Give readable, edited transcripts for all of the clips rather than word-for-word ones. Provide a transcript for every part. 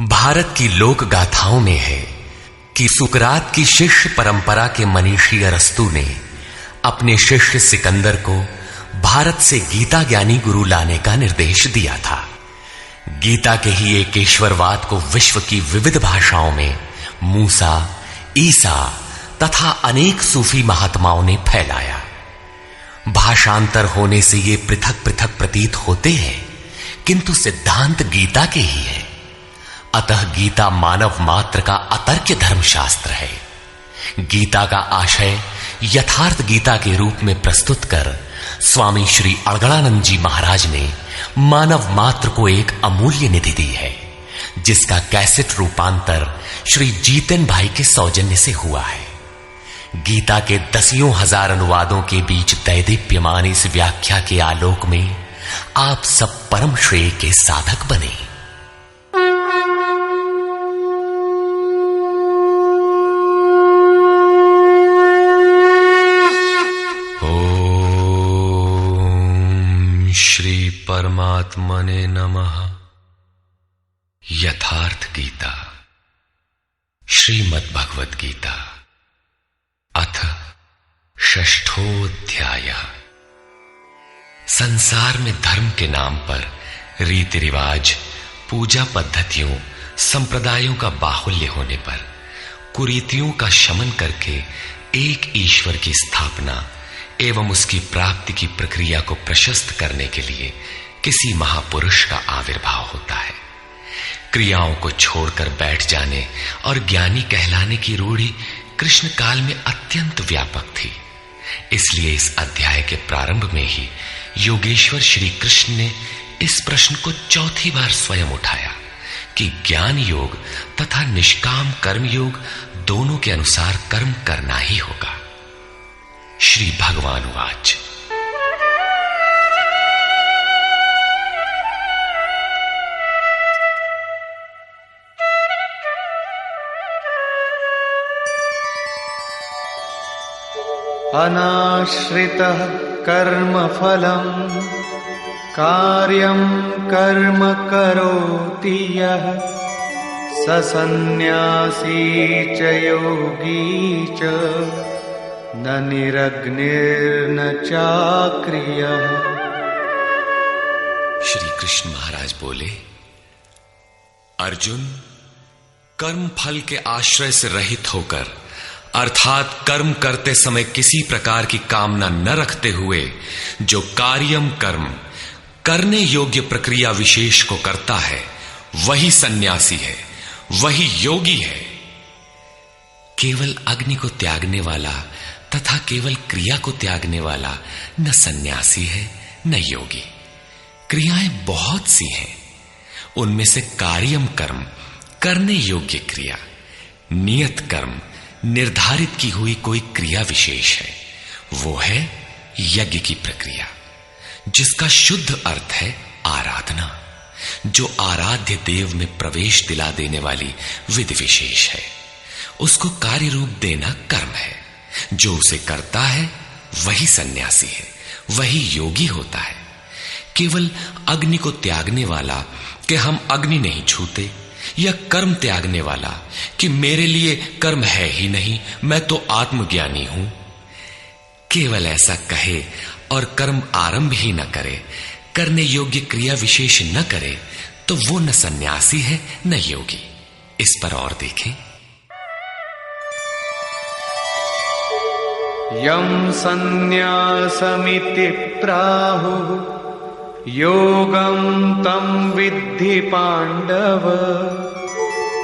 भारत की लोक गाथाओं में है कि सुकरात की शिष्य परंपरा के मनीषी अरस्तु ने अपने शिष्य सिकंदर को भारत से गीता ज्ञानी गुरु लाने का निर्देश दिया था। गीता के ही एक ईश्वरवाद को विश्व की विविध भाषाओं में मूसा, ईसा तथा अनेक सूफी महात्माओं ने फैलाया। भाषांतर होने से ये पृथक पृथक प्रतीत होते हैं, किंतु सिद्धांत गीता के ही है। अतः गीता मानव मात्र का अतर्क्य धर्मशास्त्र है। गीता का आशय यथार्थ गीता के रूप में प्रस्तुत कर स्वामी श्री अड़गड़ानंद जी महाराज ने मानव मात्र को एक अमूल्य निधि दी है, जिसका कैसेट रूपांतर श्री जीतन भाई के सौजन्य से हुआ है। गीता के दसियों हजार अनुवादों के बीच दैदीप्यमान इस व्याख्या के आलोक में आप सब परम श्रेय के साधक बने। श्री परमात्मने नमः। यथार्थ गीता, श्रीमद् भगवत गीता, अथ षष्ठोऽध्याय। संसार में धर्म के नाम पर रीति रिवाज, पूजा पद्धतियों, संप्रदायों का बाहुल्य होने पर कुरीतियों का शमन करके एक ईश्वर की स्थापना एवं उसकी प्राप्ति की प्रक्रिया को प्रशस्त करने के लिए किसी महापुरुष का आविर्भाव होता है। क्रियाओं को छोड़कर बैठ जाने और ज्ञानी कहलाने की रूढ़ि कृष्ण काल में अत्यंत व्यापक थी। इसलिए इस अध्याय के प्रारंभ में ही योगेश्वर श्री कृष्ण ने इस प्रश्न को चौथी बार स्वयं उठाया कि ज्ञान योग तथा निष्काम कर्म योग दोनों के अनुसार कर्म करना ही होगा। श्री भगवान वाच। अनाश्रितः कर्मफलम् कार्यं कर्म करोति यः स सन्न्यासी च योगी च न निरग्निर्न चाक्रियः। श्री कृष्ण महाराज बोले, अर्जुन, कर्म फल के आश्रय से रहित होकर अर्थात कर्म करते समय किसी प्रकार की कामना न रखते हुए जो कार्यम कर्म करने योग्य प्रक्रिया विशेष को करता है, वही सन्यासी है, वही योगी है। केवल अग्नि को त्यागने वाला तथा केवल क्रिया को त्यागने वाला न सन्यासी है न योगी। क्रियाएं बहुत सी हैं, उनमें से कार्यम कर्म करने योग्य क्रिया, नियत कर्म निर्धारित की हुई कोई क्रिया विशेष है, वो है यज्ञ की प्रक्रिया, जिसका शुद्ध अर्थ है आराधना, जो आराध्य देव में प्रवेश दिला देने वाली विधि विशेष है। उसको कार्य रूप देना कर्म है। जो उसे करता है वही सन्यासी है, वही योगी होता है। केवल अग्नि को त्यागने वाला कि हम अग्नि नहीं छूते, या कर्म त्यागने वाला कि मेरे लिए कर्म है ही नहीं, मैं तो आत्मज्ञानी हूं, केवल ऐसा कहे और कर्म आरंभ ही न करे, करने योग्य क्रिया विशेष न करे, तो वो न सन्यासी है न योगी। इस पर और देखें। यम सन्न्यासमिति प्राहुः योगं तं विद्धि पांडव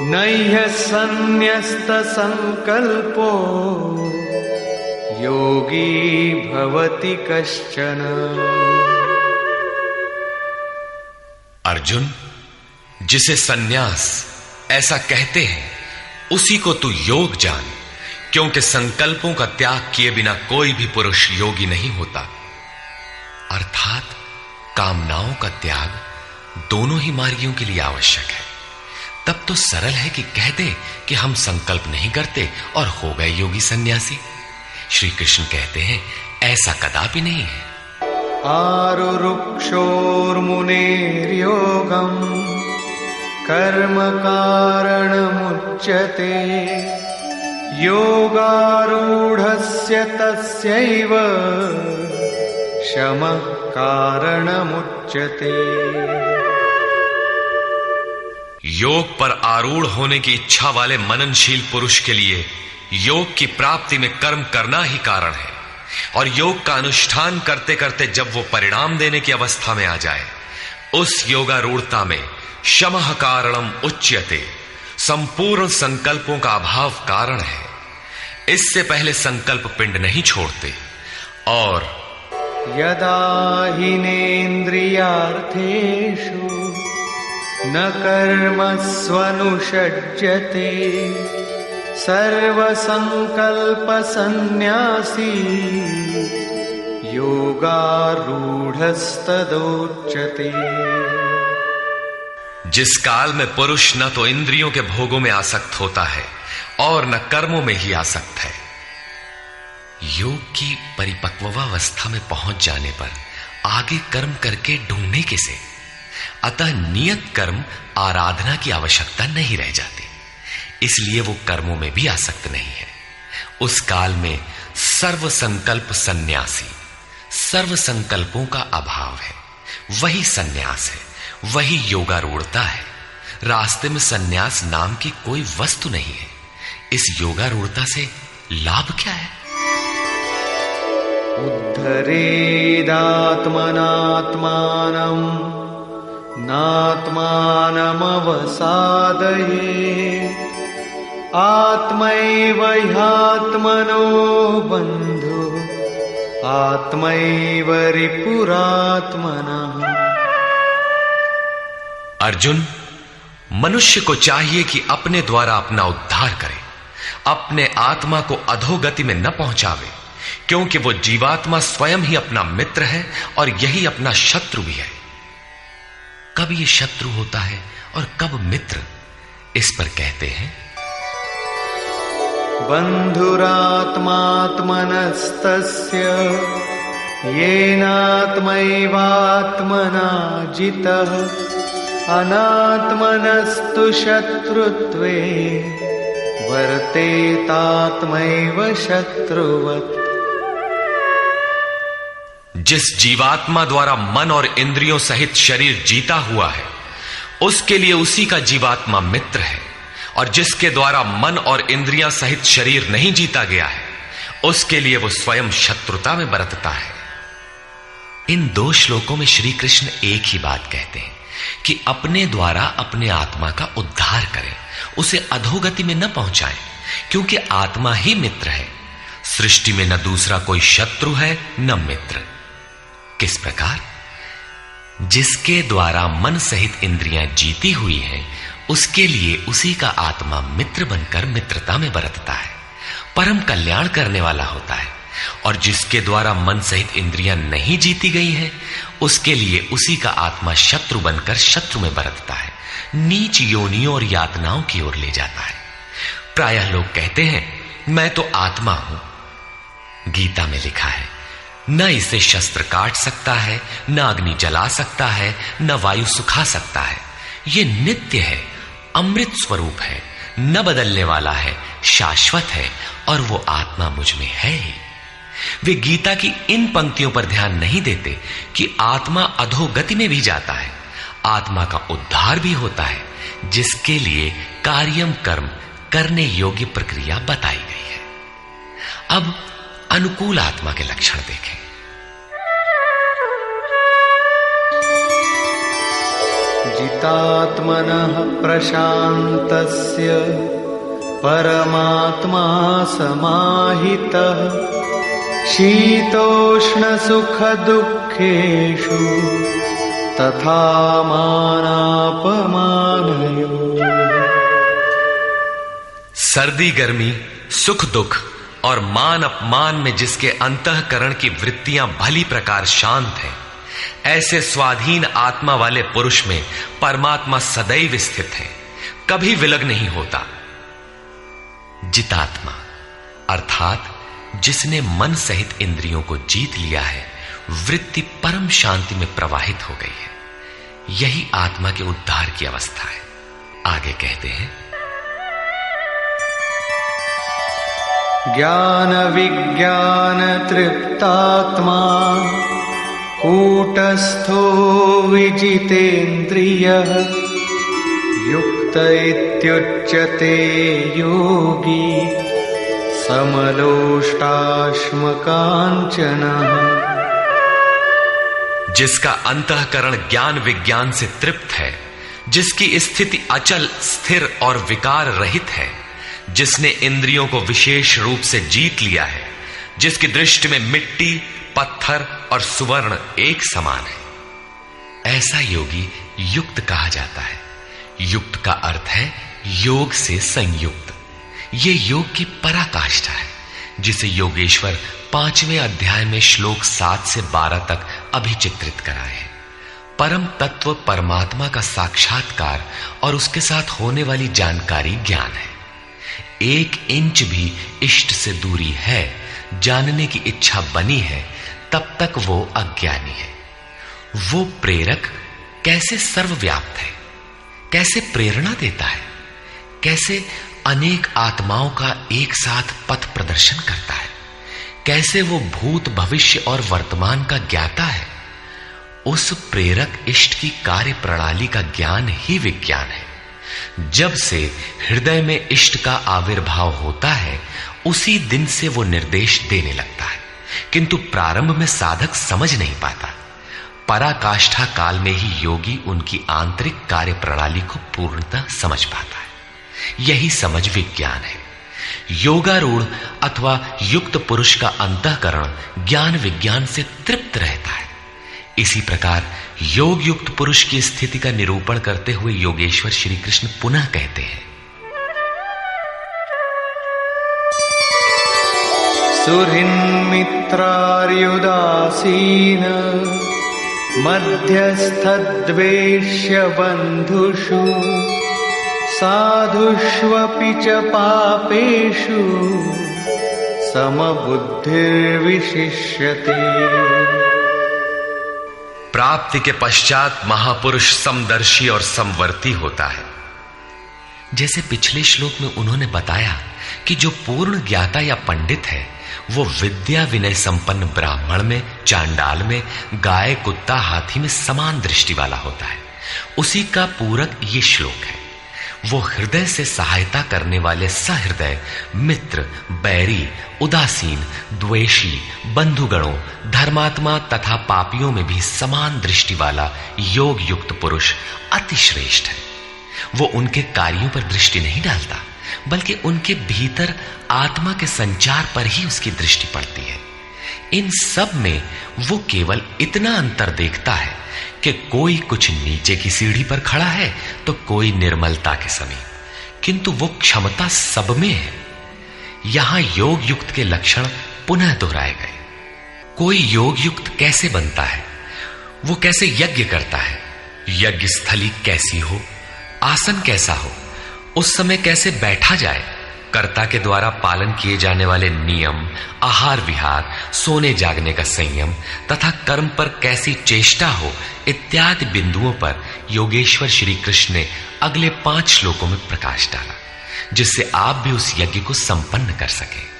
नह्य सन्न्यस्त संकल्पो योगी भवति कश्चन। अर्जुन, जिसे सन्यास ऐसा कहते हैं उसी को तू योग जान, क्योंकि संकल्पों का त्याग किए बिना कोई भी पुरुष योगी नहीं होता। अर्थात कामनाओं का त्याग दोनों ही मार्गियों के लिए आवश्यक है। तब तो सरल है कि कह दे कि हम संकल्प नहीं करते और हो गए योगी सन्यासी। श्री कृष्ण कहते हैं ऐसा कदापि नहीं है। आरुरुक्षोर्मुनेर्योगम् कर्म कारणमुच्यते योगारूढस्य तस्यैव शमः कारणमुच्यते। योग पर आरूढ़ होने की इच्छा वाले मननशील पुरुष के लिए योग की प्राप्ति में कर्म करना ही कारण है, और योग का अनुष्ठान करते करते जब वो परिणाम देने की अवस्था में आ जाए, उस योगारूढ़ता में शमः कारणम उच्यते, संपूर्ण संकल्पों का अभाव कारण है। इससे पहले संकल्प पिंड नहीं छोड़ते। और यदा हिनेन्द्रियार्थेषु न कर्मस्वनुषज्यते सर्वसंकल्पसन्न्यासी योगारूढ़स्तदोच्यते। जिस काल में पुरुष न तो इंद्रियों के भोगों में आसक्त होता है और न कर्मों में ही आसक्त है, योग की परिपक्वावस्था में पहुंच जाने पर आगे कर्म करके ढूंढने किसे। अतः नियत कर्म आराधना की आवश्यकता नहीं रह जाती, इसलिए वो कर्मों में भी आसक्त नहीं है। उस काल में सर्व संकल्प सन्यासी, सर्व संकल्पों का अभाव है, वही सन्यास है, वही योगारूढ़ता है। रास्ते में सन्यास नाम की कोई वस्तु नहीं है। इस योगारूढ़ता से लाभ क्या है? उद्धरेदात्मनात्मानं नात्मानमवसादयेत् आत्मैव ह्यात्मनो बन्धु आत्मैव रिपुरात्मनः। अर्जुन, मनुष्य को चाहिए कि अपने द्वारा अपना उद्धार करे, अपने आत्मा को अधोगति में न पहुंचावे, क्योंकि वो जीवात्मा स्वयं ही अपना मित्र है और यही अपना शत्रु भी है। कब ये शत्रु होता है और कब मित्र, इस पर कहते हैं बन्धुरात्मात्मनस्तस्य येनात्मैवात्मना जितः अनात्मनस्तु शत्रुत्वे वर्तेतात्मैव शत्रुवत्। जिस जीवात्मा द्वारा मन और इंद्रियों सहित शरीर जीता हुआ है, उसके लिए उसी का जीवात्मा मित्र है, और जिसके द्वारा मन और इंद्रियां सहित शरीर नहीं जीता गया है, उसके लिए वो स्वयं शत्रुता में बरतता है। इन दो श्लोकों में श्री कृष्ण एक ही बात कहते हैं कि अपने द्वारा अपने आत्मा का उद्धार करें, उसे अधोगति में न पहुंचाएं, क्योंकि आत्मा ही मित्र है। सृष्टि में न दूसरा कोई शत्रु है न मित्र। किस प्रकार? जिसके द्वारा मन सहित इंद्रियां जीती हुई हैं, उसके लिए उसी का आत्मा मित्र बनकर मित्रता में बरतता है, परम कल्याण करने वाला होता है। और जिसके द्वारा मन सहित इंद्रियां नहीं जीती गई हैं, उसके लिए उसी का आत्मा शत्रु बनकर शत्रु में बरतता है, नीच योनियों और यातनाओं की ओर ले जाता है। प्रायः लोग कहते हैं मैं तो आत्मा हूं। गीता में लिखा है, न इसे शस्त्र काट सकता है, न अग्नि जला सकता है, न वायु सुखा सकता है। ये नित्य है, अमृत स्वरूप है, न बदलने वाला है, शाश्वत है, और वो आत्मा मुझ में है ही। वे गीता की इन पंक्तियों पर ध्यान नहीं देते कि आत्मा अधोगति में भी जाता है, आत्मा का उद्धार भी होता है, जिसके लिए कार्यम कर्म करने योग्य प्रक्रिया बताई गई है। अब अनुकूल आत्मा के लक्षण देखें। जितात्मनः प्रशान्तस्य परमात्मा समाहितः शीतोष्णसुखदुःखेषु तथा मानापमानयोः। सर्दी गर्मी, सुख दुख और मान अपमान में जिसके अंतःकरण की वृत्तियां भली प्रकार शांत हैं, ऐसे स्वाधीन आत्मा वाले पुरुष में परमात्मा सदैव स्थित है, कभी विलग नहीं होता। जितात्मा अर्थात जिसने मन सहित इंद्रियों को जीत लिया है, वृत्ति परम शांति में प्रवाहित हो गई है, यही आत्मा के उद्धार की अवस्था है। आगे कहते हैं, ज्ञान विज्ञान तृप्तात्मा कूटस्थो विजितेन्द्रियः युक्त इत्युच्यते योगी समलोष्टाश्मकाञ्चनः। जिसका अंतःकरण ज्ञान विज्ञान से तृप्त है, जिसकी स्थिति अचल स्थिर और विकार रहित है, जिसने इंद्रियों को विशेष रूप से जीत लिया है, जिसकी दृष्टि में मिट्टी, पत्थर और सुवर्ण एक समान है, ऐसा योगी युक्त कहा जाता है। युक्त का अर्थ है योग से संयुक्त। ये योग की पराकाष्ठा है, जिसे योगेश्वर 5वें अध्याय में श्लोक 7 से 12 तक अभिचित्रित कराए हैं। परम तत्व परमात्मा का साक्षात्कार और उसके साथ होने वाली जानकारी ज्ञान है। 1 इंच भी इष्ट से दूरी है, जानने की इच्छा बनी है, तब तक वो अज्ञानी है। वो प्रेरक कैसे सर्वव्याप्त है, कैसे प्रेरणा देता है, कैसे अनेक आत्माओं का एक साथ पथ प्रदर्शन करता है, कैसे वो भूत भविष्य और वर्तमान का ज्ञाता है। उस प्रेरक इष्ट की कार्य प्रणाली का ज्ञान ही विज्ञान है। जब से हृदय में इष्ट का आविर्भाव होता है, उसी दिन से वो निर्देश देने लगता है, किंतु प्रारंभ में साधक समझ नहीं पाता। पराकाष्ठा काल में ही योगी उनकी आंतरिक कार्य प्रणाली को पूर्णतः समझ पाता है। यही समझ विज्ञान है। योगारूढ़ अथवा युक्त पुरुष का अंतःकरण ज्ञान विज्ञान से तृप्त रहता है। इसी प्रकार योग युक्त पुरुष की स्थिति का निरूपण करते हुए योगेश्वर श्री कृष्ण पुनः कहते हैं, सुहृन्मित्रार्युदासीन मध्यस्थद्वेष्य बन्धुषु साधुष्वपि च पापेषु समबुद्धिर्विशिष्यते। प्राप्ति के पश्चात महापुरुष समदर्शी और समवर्ती होता है। जैसे पिछले श्लोक में उन्होंने बताया कि जो पूर्ण ज्ञाता या पंडित है, वो विद्या विनय संपन्न ब्राह्मण में, चांडाल में, गाय, कुत्ता, हाथी में समान दृष्टि वाला होता है। उसी का पूरक ये श्लोक है। वो हृदय से सहायता करने वाले सहृदय, मित्र, बैरी, उदासीन, द्वेषी, बंधुगणों, धर्मात्मा तथा पापियों में भी समान दृष्टि वाला योग युक्त पुरुष अति श्रेष्ठ है। वो उनके कार्यों पर दृष्टि नहीं डालता, बल्कि उनके भीतर आत्मा के संचार पर ही उसकी दृष्टि पड़ती है। इन सब में वो केवल इतना अंतर देखता है कि कोई कुछ नीचे की सीढ़ी पर खड़ा है तो कोई निर्मलता के समीप, किंतु वो क्षमता सब में है। यहां योग युक्त के लक्षण पुनः दोहराए गए। कोई योग युक्त कैसे बनता है, वो कैसे यज्ञ करता है, यज्ञ स्थली कैसी हो, आसन कैसा हो, उस समय कैसे बैठा जाए, कर्ता के द्वारा पालन किए जाने वाले नियम, आहार विहार, सोने जागने का संयम तथा कर्म पर कैसी चेष्टा हो, इत्यादि बिंदुओं पर योगेश्वर श्री कृष्ण ने अगले 5 श्लोकों में प्रकाश डाला, जिससे आप भी उस यज्ञ को संपन्न कर सके।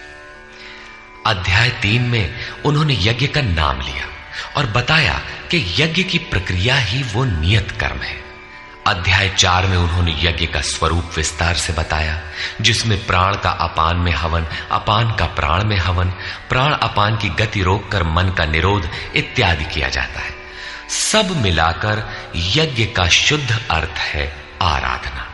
अध्याय 3 में उन्होंने यज्ञ का नाम लिया और बताया कि यज्ञ की प्रक्रिया ही वो नियत कर्म है। अध्याय 4 में उन्होंने यज्ञ का स्वरूप विस्तार से बताया, जिसमें प्राण का अपान में हवन, अपान का प्राण में हवन, प्राण अपान की गति रोककर मन का निरोध इत्यादि किया जाता है। सब मिलाकर यज्ञ का शुद्ध अर्थ है आराधना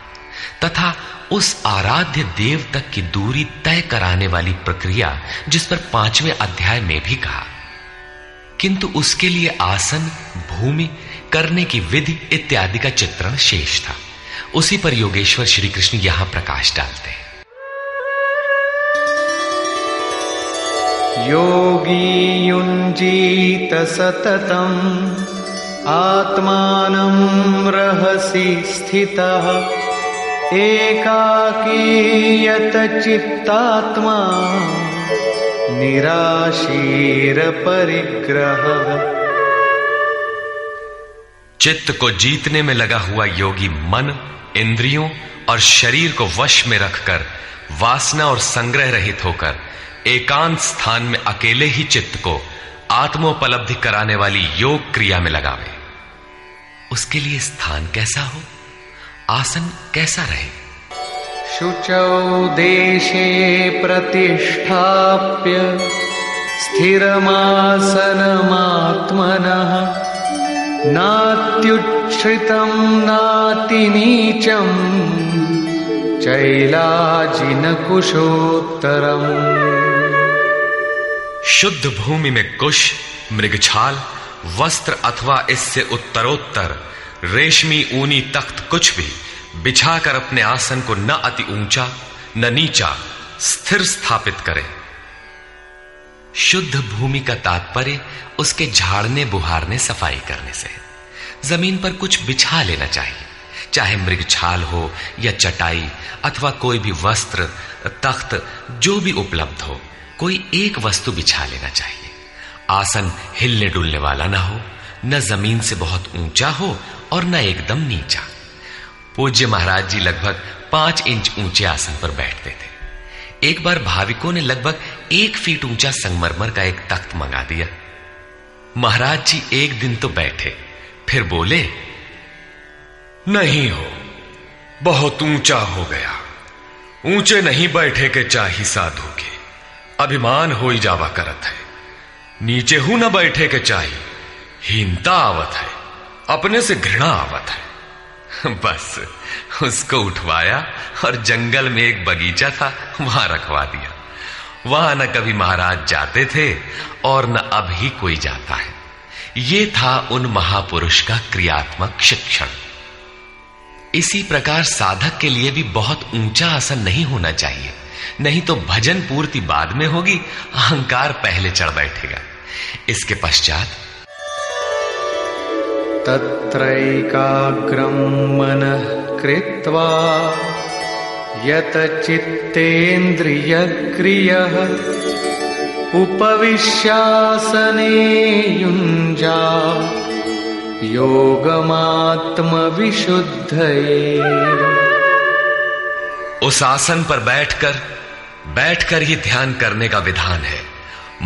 तथा उस आराध्य देव तक की दूरी तय कराने वाली प्रक्रिया, जिस पर 5वें अध्याय में भी कहा। किंतु उसके लिए आसन, भूमि, करने की विधि इत्यादि का चित्रण शेष था। उसी पर योगेश्वर श्री कृष्ण यहां प्रकाश डालते हैं। योगी युञ्जीत सततम् आत्मानं रहसि स्थितः एकाकीयत चित्तात्मा निराशीर परिग्रह। चित्त को जीतने में लगा हुआ योगी मन इंद्रियों और शरीर को वश में रखकर वासना और संग्रह रहित होकर एकांत स्थान में अकेले ही चित्त को आत्मोपलब्धि कराने वाली योग क्रिया में लगावे। उसके लिए स्थान कैसा हो, आसन कैसा रहे? शुचौ देशे प्रतिष्ठाप्य स्थिरमासनमात्मनः नात्युच्छ्रितं नातिनीचं चैलाजिनकुशोत्तरम्। शुद्ध भूमि में कुश, मृगछाल, वस्त्र अथवा इससे उत्तरोत्तर रेशमी ऊनी तख्त कुछ भी बिछाकर अपने आसन को न अति ऊंचा न नीचा स्थिर स्थापित करें। शुद्ध भूमि का तात्पर्य उसके झाड़ने बुहारने सफाई करने से। जमीन पर कुछ बिछा लेना चाहिए, चाहे मृगछाल हो या चटाई अथवा कोई भी वस्त्र, तख्त, जो भी उपलब्ध हो, कोई एक वस्तु बिछा लेना चाहिए। आसन हिलने डुलने वाला ना हो, न जमीन से बहुत ऊंचा हो और न एकदम नीचा। पूज्य महाराज जी लगभग 5 इंच ऊंचे आसन पर बैठते थे। एक बार भाविकों ने लगभग 1 फीट ऊंचा संगमरमर का एक तख्त मंगा दिया। महाराज जी एक दिन तो बैठे, फिर बोले, नहीं हो, बहुत ऊंचा हो गया, ऊंचे नहीं बैठे के चाही साधु के, अभिमान हो ही जावा करत है। नीचे हूं न बैठे के चाही, हीनता आवत है, अपने से घृणा आवत है। बस उसको उठवाया और जंगल में एक बगीचा था, वहां रखवा दिया। वहां न कभी महाराज जाते थे और न अब ही कोई जाता है। ये था उन महापुरुष का क्रियात्मक शिक्षण। इसी प्रकार साधक के लिए भी बहुत ऊंचा आसन नहीं होना चाहिए, नहीं तो भजन पूर्ति बाद में होगी, अहंकार पहले चढ़ बैठेगा। इसके पश्चात तत्रैकाग्रं मनः कृत्वा यत चित्तेन्द्रियक्रियः उपविश्यासने युञ्जात् योगमात्मविशुद्धये। उस आसन पर बैठकर ही ध्यान करने का विधान है।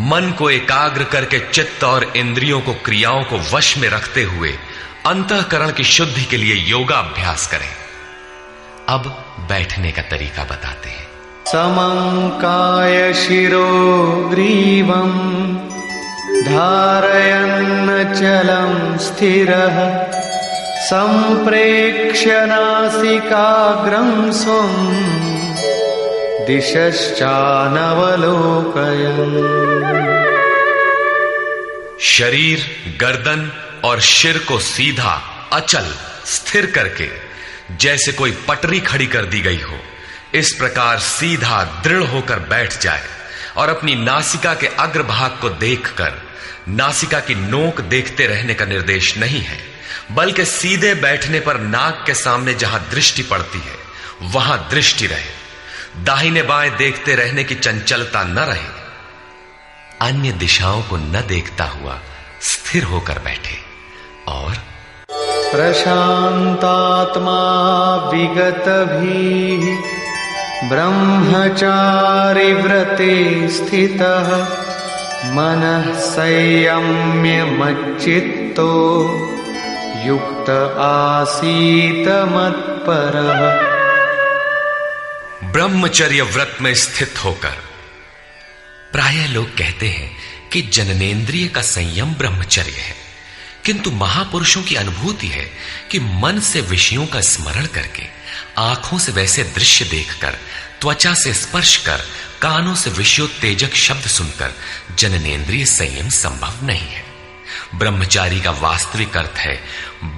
मन को एकाग्र करके चित्त और इंद्रियों को, क्रियाओं को वश में रखते हुए अंतःकरण की शुद्धि के लिए योगाभ्यास करें। अब बैठने का तरीका बताते हैं। समं काय शिरो ग्रीवं धारयन्नचलं स्थिरः संप्रेक्ष्य नासिकाग्रं स्वं दिशश्चानवलोकयन्। शरीर, गर्दन और सिर को सीधा, अचल, स्थिर करके जैसे कोई पटरी खड़ी कर दी गई हो, इस प्रकार सीधा दृढ़ होकर बैठ जाए और अपनी नासिका के अग्रभाग को देखकर नासिका की नोक देखते रहने का निर्देश नहीं है, बल्कि सीधे बैठने पर नाक के सामने जहां दृष्टि पड़ती है वहां दृष्टि रहे। दाहिने बाएं देखते रहने की चंचलता न रहे। अन्य दिशाओं को न देखता हुआ स्थिर होकर बैठे और प्रशांतात्मा विगतभीः ब्रह्मचारि व्रते स्थितः मनः संयम्य मच्चित्तो युक्त आसीत मत्परः। ब्रह्मचर्य व्रत में स्थित होकर। प्रायः लोग कहते हैं कि जननेंद्रिय का संयम ब्रह्मचर्य है, किंतु महापुरुषों की अनुभूति है कि मन से विषयों का स्मरण करके, आंखों से वैसे दृश्य देखकर, त्वचा से स्पर्श कर, कानों से विषयोत्तेजक शब्द सुनकर जननेंद्रिय संयम संभव नहीं है। ब्रह्मचारी का वास्तविक अर्थ है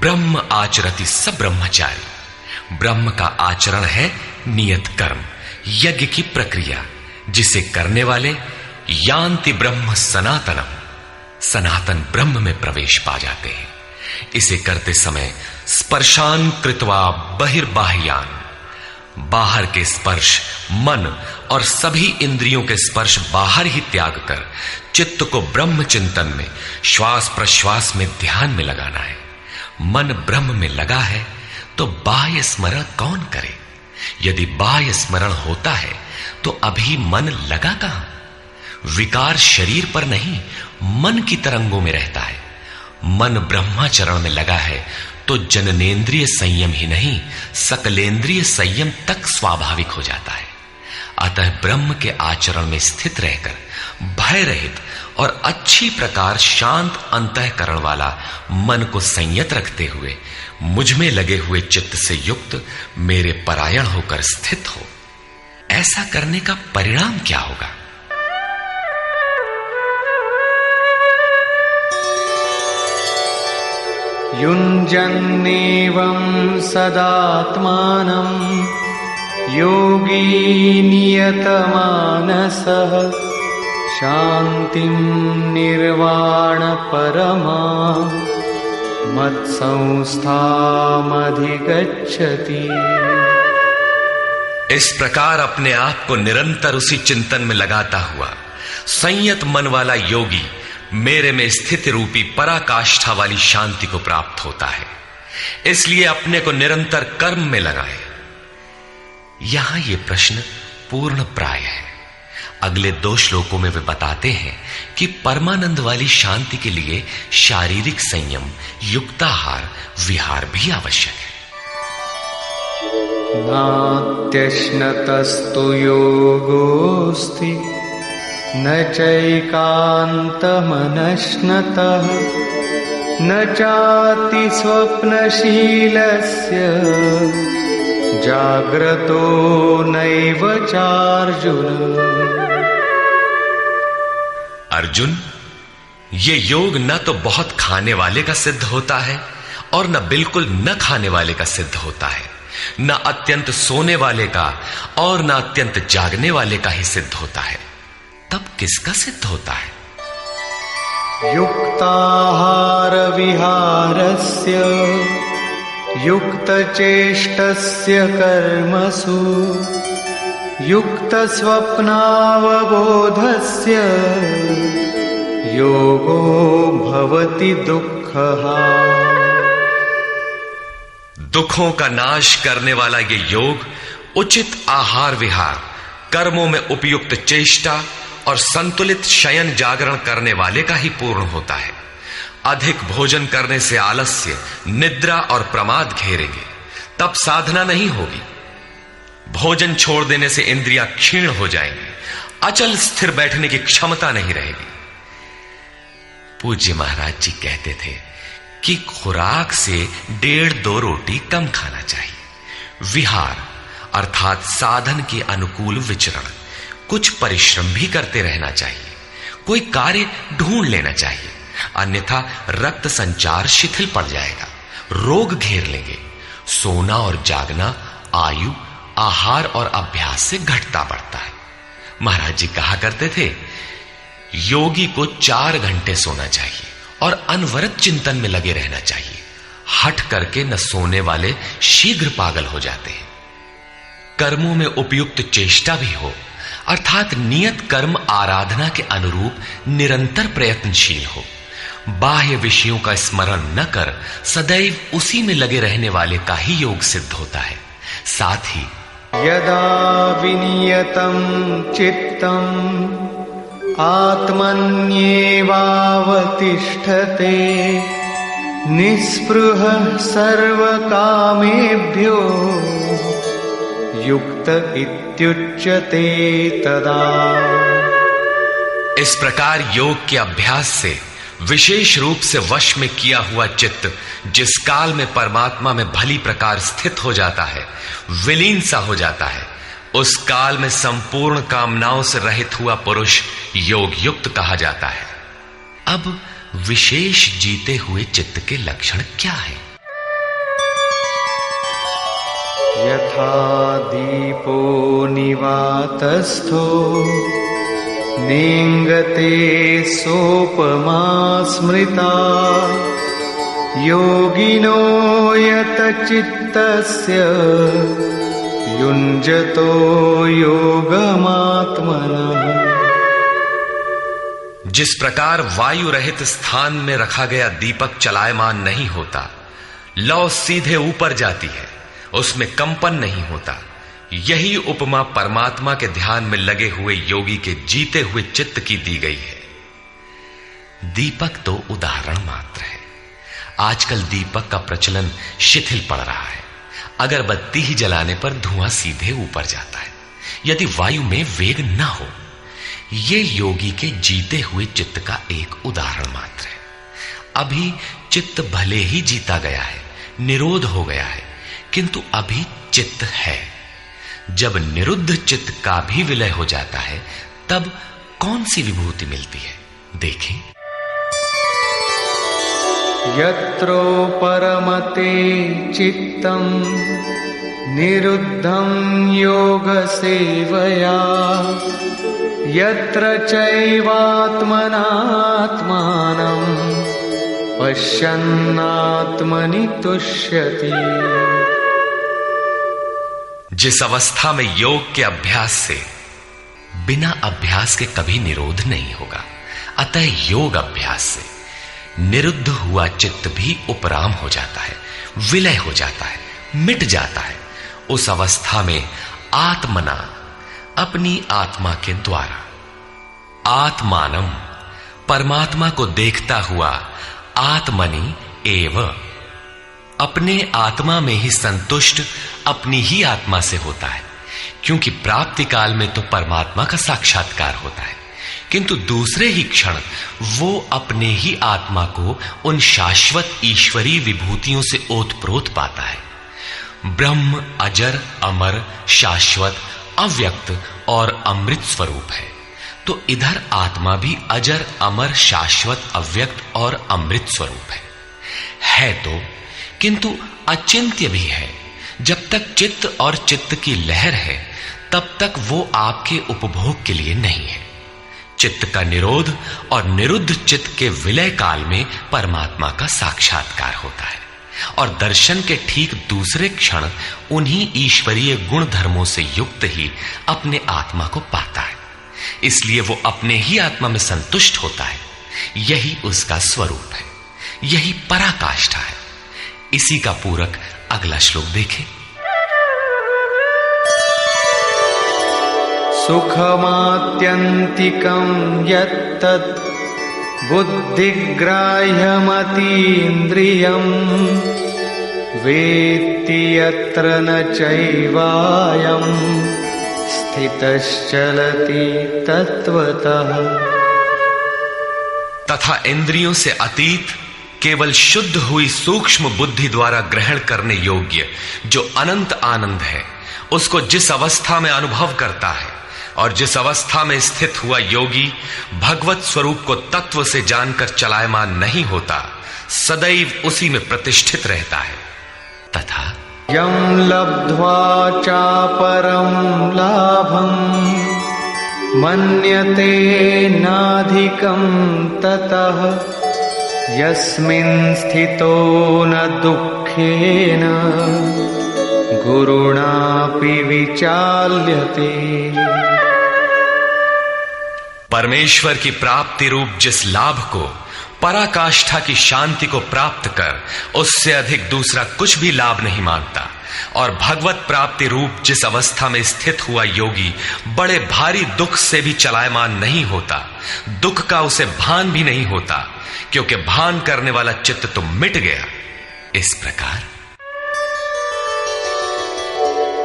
ब्रह्म आचरति स ब्रह्मचारी। ब्रह्म का आचरण है नियत कर्म, यज्ञ की प्रक्रिया, जिसे करने वाले यान्ति ब्रह्म सनातनम, सनातन ब्रह्म में प्रवेश पा जाते हैं। इसे करते समय स्पर्शान कृत्वा बहिर्बाह्यान, बाहर के स्पर्श, मन और सभी इंद्रियों के स्पर्श बाहर ही त्याग कर चित्त को ब्रह्म चिंतन में, श्वास प्रश्वास में ध्यान में लगाना है। मन ब्रह्म में लगा है तो तो बाह्य स्मरण कौन करे? यदि बाह्य स्मरण होता है तो अभी मन लगा कहां? विकार शरीर पर नहीं, मन की तरंगों में रहता है। मन ब्रह्माचरण में लगा है तो जननेन्द्रिय संयम ही नहीं, सकलेंद्रिय संयम तक स्वाभाविक हो जाता है। अतः ब्रह्म के आचरण में स्थित रहकर भय रहित और अच्छी प्रकार शांत अंतःकरण वाला मन को संयत रखते हुए मुझ में लगे हुए चित्त से युक्त मेरे परायण होकर स्थित हो। ऐसा करने का परिणाम क्या होगा? युञ्जन्नेवं सदात्मानं योगी नियतमानसः शान्तिं निर्वाण परमा मत्संस्थामधिगच्छति। इस प्रकार अपने आप को निरंतर उसी चिंतन में लगाता हुआ संयत मन वाला योगी मेरे में स्थित रूपी पराकाष्ठा वाली शांति को प्राप्त होता है। इसलिए अपने को निरंतर कर्म में लगाए। यहां यह प्रश्न पूर्ण प्राय है। अगले 2 श्लोकों में वे बताते हैं कि परमानंद वाली शांति के लिए शारीरिक संयम, युक्ताहार, विहार भी आवश्यक है। नात्यश्नतस्तु योगोऽस्ति न चैकान्तमनश्नतः न चाति स्वप्नशीलस्य जाग्रतो नैव चार्जुन। अर्जुन, ये योग न तो बहुत खाने वाले का सिद्ध होता है और न बिल्कुल न खाने वाले का सिद्ध होता है, न अत्यंत सोने वाले का और न अत्यंत जागने वाले का ही सिद्ध होता है। तब किसका सिद्ध होता है? युक्ताहार विहारस्य युक्तचेष्टस्य कर्मसु युक्तस्वप्नावबोधस्य योगो भवति दुःखः। दुखों का नाश करने वाला ये योग उचित आहार विहार, कर्मों में उपयुक्त चेष्टा और संतुलित शयन जागरण करने वाले का ही पूर्ण होता है। अधिक भोजन करने से आलस्य, निद्रा और प्रमाद घेरेंगे, तब साधना नहीं होगी। भोजन छोड़ देने से इंद्रियां क्षीण हो जाएंगी, अचल स्थिर बैठने की क्षमता नहीं रहेगी। पूज्य महाराज जी कहते थे कि खुराक से 1.5-2 रोटी कम खाना चाहिए। विहार अर्थात साधन के अनुकूल विचरण, कुछ परिश्रम भी करते रहना चाहिए। कोई कार्य ढूंढ लेना चाहिए, अन्यथा रक्त संचार शिथिल पड़ जाएगा, रोग घेर लेंगे। सोना और जागना आयु, आहार और अभ्यास से घटता बढ़ता है। महाराज जी कहा करते थे, योगी को 4 घंटे सोना चाहिए और अनवरत चिंतन में लगे रहना चाहिए। हठ करके न सोने वाले शीघ्र पागल हो जाते हैं। कर्मों में उपयुक्त चेष्टा भी हो, अर्थात नियत कर्म आराधना के अनुरूप निरंतर प्रयत्नशील हो। बाह्य विषयों का स्मरण न कर सदैव उसी में लगे रहने वाले का ही योग सिद्ध होता है। साथ ही यदा विनियतं चित्तम् आत्मन्येवावतिष्ठते निःस्पृहः सर्वकामेभ्यो युक्त इत्युच्यते तदा। इस प्रकार योग के अभ्यास से विशेष रूप से वश में किया हुआ चित्त जिस काल में परमात्मा में भली प्रकार स्थित हो जाता है, विलीन सा हो जाता है, उस काल में संपूर्ण कामनाओं से रहित हुआ पुरुष योग युक्त कहा जाता है। अब विशेष जीते हुए चित्त के लक्षण क्या है? यथा दीपो निवातस्थो नेङ्गते सोपमा स्मृता योगिनो यतचित्तस्य युञ्जतो योगमात्मनः। जिस प्रकार वायु रहित स्थान में रखा गया दीपक चलायमान नहीं होता, लौ सीधे ऊपर जाती है, उसमें कंपन नहीं होता। यही उपमा परमात्मा के ध्यान में लगे हुए योगी के जीते हुए चित्त की दी गई है। दीपक तो उदाहरण मात्र है। आजकल दीपक का प्रचलन शिथिल पड़ रहा है। अगरबत्ती ही जलाने पर धुआं सीधे ऊपर जाता है, यदि वायु में वेग न हो। यह योगी के जीते हुए चित्त का एक उदाहरण मात्र है। अभी चित्त भले ही जीता गया है, निरोध हो गया है, किंतु अभी चित्त है। जब निरुद्ध चित्त का भी विलय हो जाता है, तब कौन सी विभूति मिलती है, देखें। यत्रो परमते चित्तम निरुद्धं योग सेवया यत्र चैवात्मनात्मानं पश्यन्नात्मनि तुष्यति। जिस अवस्था में योग के अभ्यास से बिना अभ्यास के कभी निरोध नहीं होगा, अतः योग अभ्यास से निरुद्ध हुआ चित्त भी उपराम हो जाता है, विलय हो जाता है, मिट जाता है। उस अवस्था में आत्मना, अपनी आत्मा के द्वारा, आत्मानम, परमात्मा को देखता हुआ, आत्मनि एव, अपने आत्मा में ही संतुष्ट अपनी ही आत्मा से होता है। क्योंकि प्राप्ति काल में तो परमात्मा का साक्षात्कार होता है, किंतु दूसरे ही क्षण वो अपने ही आत्मा को उन शाश्वत ईश्वरीय विभूतियों से ओतप्रोत पाता है। ब्रह्म अजर, अमर, शाश्वत, अव्यक्त और अमृत स्वरूप है, तो इधर आत्मा भी अजर, अमर, शाश्वत, अव्यक्त और अमृत स्वरूप है तो, किंतु अचिंत्य भी है। जब तक चित्त और चित्त की लहर है, तब तक वो आपके उपभोग के लिए नहीं है। चित्त का निरोध और निरुद्ध चित्त के विलय काल में परमात्मा का साक्षात्कार होता है, और दर्शन के ठीक दूसरे क्षण उन्हीं ईश्वरीय गुण धर्मों से युक्त ही अपने आत्मा को पाता है। इसलिए वो अपने ही आत्मा में संतुष्ट होता है। यही उसका स्वरूप है, यही पराकाष्ठा है। इसी का पूरक अगला श्लोक देखें। सुखमात्यन्तिकं यत्तद् बुद्धिग्राह्यमतीन्द्रियं वेत्ति यत्र न चैवायं स्थितश्चलति तत्वतः। तथा इंद्रियों से अतीत, केवल शुद्ध हुई सूक्ष्म बुद्धि द्वारा ग्रहण करने योग्य जो अनंत आनंद है, उसको जिस अवस्था में अनुभव करता है और जिस अवस्था में स्थित हुआ योगी भगवत स्वरूप को तत्व से जानकर चलायमान नहीं होता, सदैव उसी में प्रतिष्ठित रहता है। तथा यं लब्ध्वा चापरं लाभं मन्यते नाधिकं ततः यस्मिन् स्थितो न दुःखेन गुरुणापि विचाल्यते। परमेश्वर की प्राप्ति रूप जिस लाभ को, पराकाष्ठा की शांति को प्राप्त कर उससे अधिक दूसरा कुछ भी लाभ नहीं मांगता, और भगवत प्राप्ति रूप जिस अवस्था में स्थित हुआ योगी बड़े भारी दुख से भी चलायमान नहीं होता, दुख का उसे भान भी नहीं होता, क्योंकि भान करने वाला चित्त तो मिट गया। इस प्रकार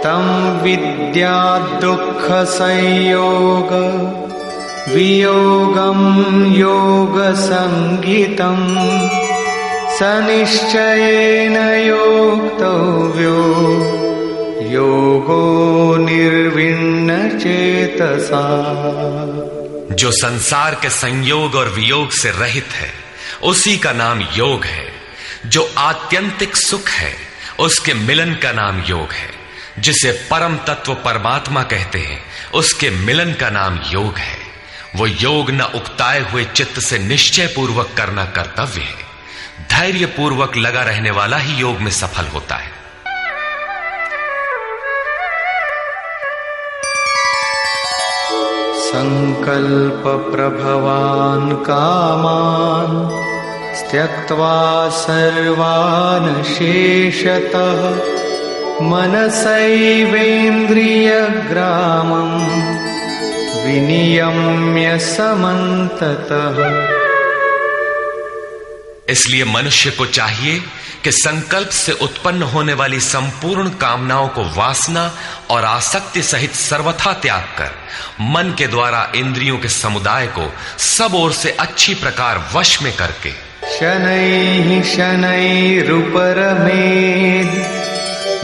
तम विद्या दुख संयोग वियोगम योग संगीतम सनिश्चयेन योक्तव्यो योगो निर्विण्ण चेतसा। जो संसार के संयोग और वियोग से रहित है, उसी का नाम योग है। जो आत्यंतिक सुख है, उसके मिलन का नाम योग है। जिसे परम तत्व परमात्मा कहते हैं, उसके मिलन का नाम योग है। वो योग न उकताए हुए चित्त से निश्चय पूर्वक करना कर्तव्य है। धैर्य पूर्वक लगा रहने वाला ही योग में सफल होता है। संकल्प प्रभवान कामान त्यक्त्वा सर्वान् शेषतः मनसैवेन्द्रियग्रामम् विनियम्य समन्ततः। इसलिए मनुष्य को चाहिए कि संकल्प से उत्पन्न होने वाली संपूर्ण कामनाओं को वासना और आसक्ति सहित सर्वथा त्याग कर मन के द्वारा इंद्रियों के समुदाय को सब ओर से अच्छी प्रकार वश में करके शनैः शनैरुपरमेद्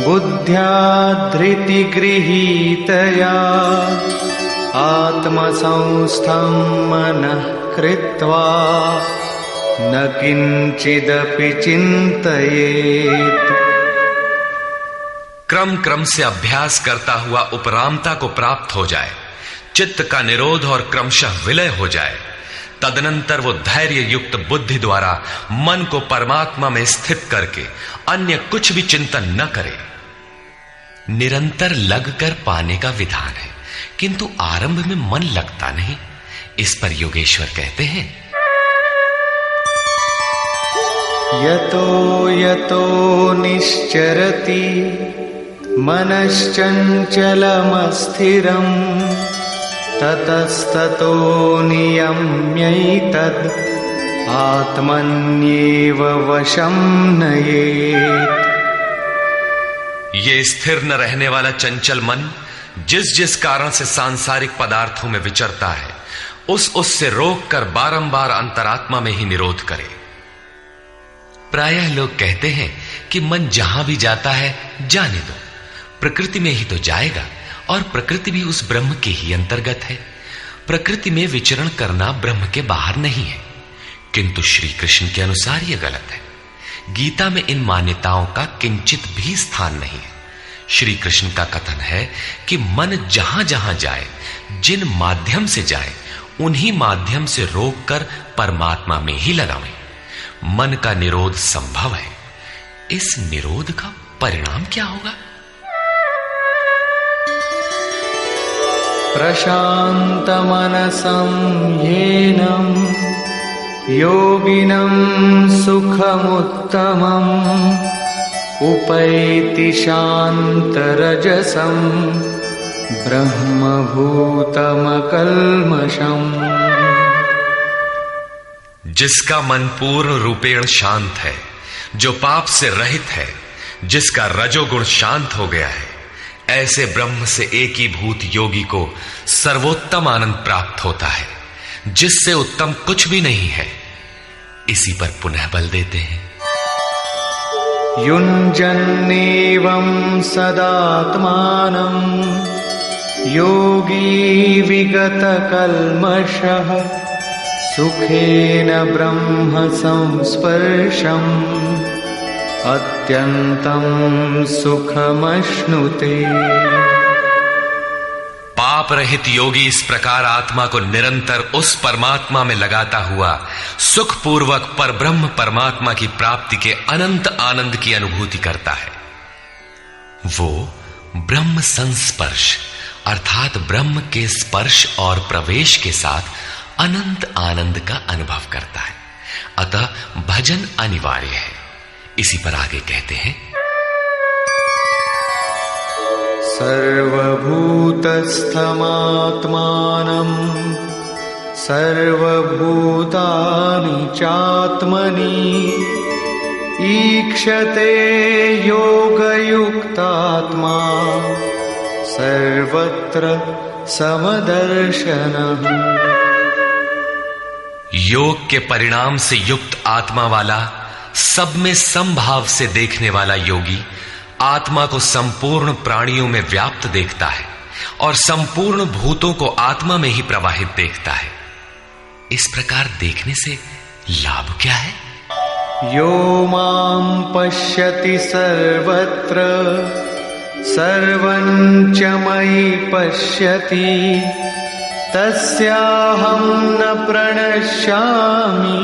बुद्ध्या धृतिगृहीतया आत्मसंस्थं मनः कृत्वा न किंचिदपि चिंतयेत्। क्रम क्रम से अभ्यास करता हुआ उपरामता को प्राप्त हो जाए, चित्त का निरोध और क्रमशः विलय हो जाए, तदनंतर वो धैर्य युक्त बुद्धि द्वारा मन को परमात्मा में स्थित करके अन्य कुछ भी चिंतन न करे। निरंतर लगकर पाने का विधान है, किंतु आरंभ में मन लगता नहीं। इस पर योगेश्वर कहते हैं, यतो यतो निश्चरति मनश्चञ्चलमस्थिरम् ततस्ततो नियम्यैतद् आत्मन्येव वशं नयेत्। ये स्थिर न रहने वाला चंचल मन जिस जिस कारण से सांसारिक पदार्थों में विचरता है, उससे रोक कर बारंबार अंतरात्मा में ही निरोध करे। प्रायः लोग कहते हैं कि मन जहां भी जाता है जाने दो, प्रकृति में ही तो जाएगा और प्रकृति भी उस ब्रह्म के ही अंतर्गत है। प्रकृति में विचरण करना ब्रह्म के बाहर नहीं है। किंतु श्री कृष्ण के अनुसार यह गलत है। गीता में इन मान्यताओं का किंचित भी स्थान नहीं है। श्री कृष्ण का कथन है कि मन जहां जहां जाए, जिन माध्यम से जाए, उन्हीं माध्यम से रोककर परमात्मा में ही लगावें। मन का निरोध संभव है। इस निरोध का परिणाम क्या होगा? प्रशांतमनसं येनं योगिनं सुखमुत्तमम् उपैति शान्तरजसं ब्रह्मभूतमकल्मषम्। जिसका मन पूर्ण रूपेण शांत है, जो पाप से रहित है, जिसका रजोगुण शांत हो गया है, ऐसे ब्रह्म से एकीभूत योगी को सर्वोत्तम आनंद प्राप्त होता है, जिससे उत्तम कुछ भी नहीं है। इसी पर पुनः बल देते हैं, युञ्जन्नेवं सदात्मानं योगी विगतकल्मषः सुखेन ब्रह्म संस्पर्शम् अत्यंतं सुखमश्नुते। पाप रहित योगी इस प्रकार आत्मा को निरंतर उस परमात्मा में लगाता हुआ सुखपूर्वक परब्रह्म परमात्मा की प्राप्ति के अनंत आनंद की अनुभूति करता है। वो ब्रह्म संस्पर्श अर्थात ब्रह्म के स्पर्श और प्रवेश के साथ अनंत आनंद का अनुभव करता है। अतः भजन अनिवार्य है। इसी पर आगे कहते हैं, सर्वभूतस्थमात्मानं सर्वभूतानि चात्मनि ईक्षते योगयुक्तात्मा सर्वत्र समदर्शनः। योग के परिणाम से युक्त आत्मा वाला, सब में समभाव से देखने वाला योगी आत्मा को संपूर्ण प्राणियों में व्याप्त देखता है और संपूर्ण भूतों को आत्मा में ही प्रवाहित देखता है। इस प्रकार देखने से लाभ क्या है? यो मां पश्यति सर्वत्र सर्वं च मयि पश्यति तस्याहं न प्रणश्यामि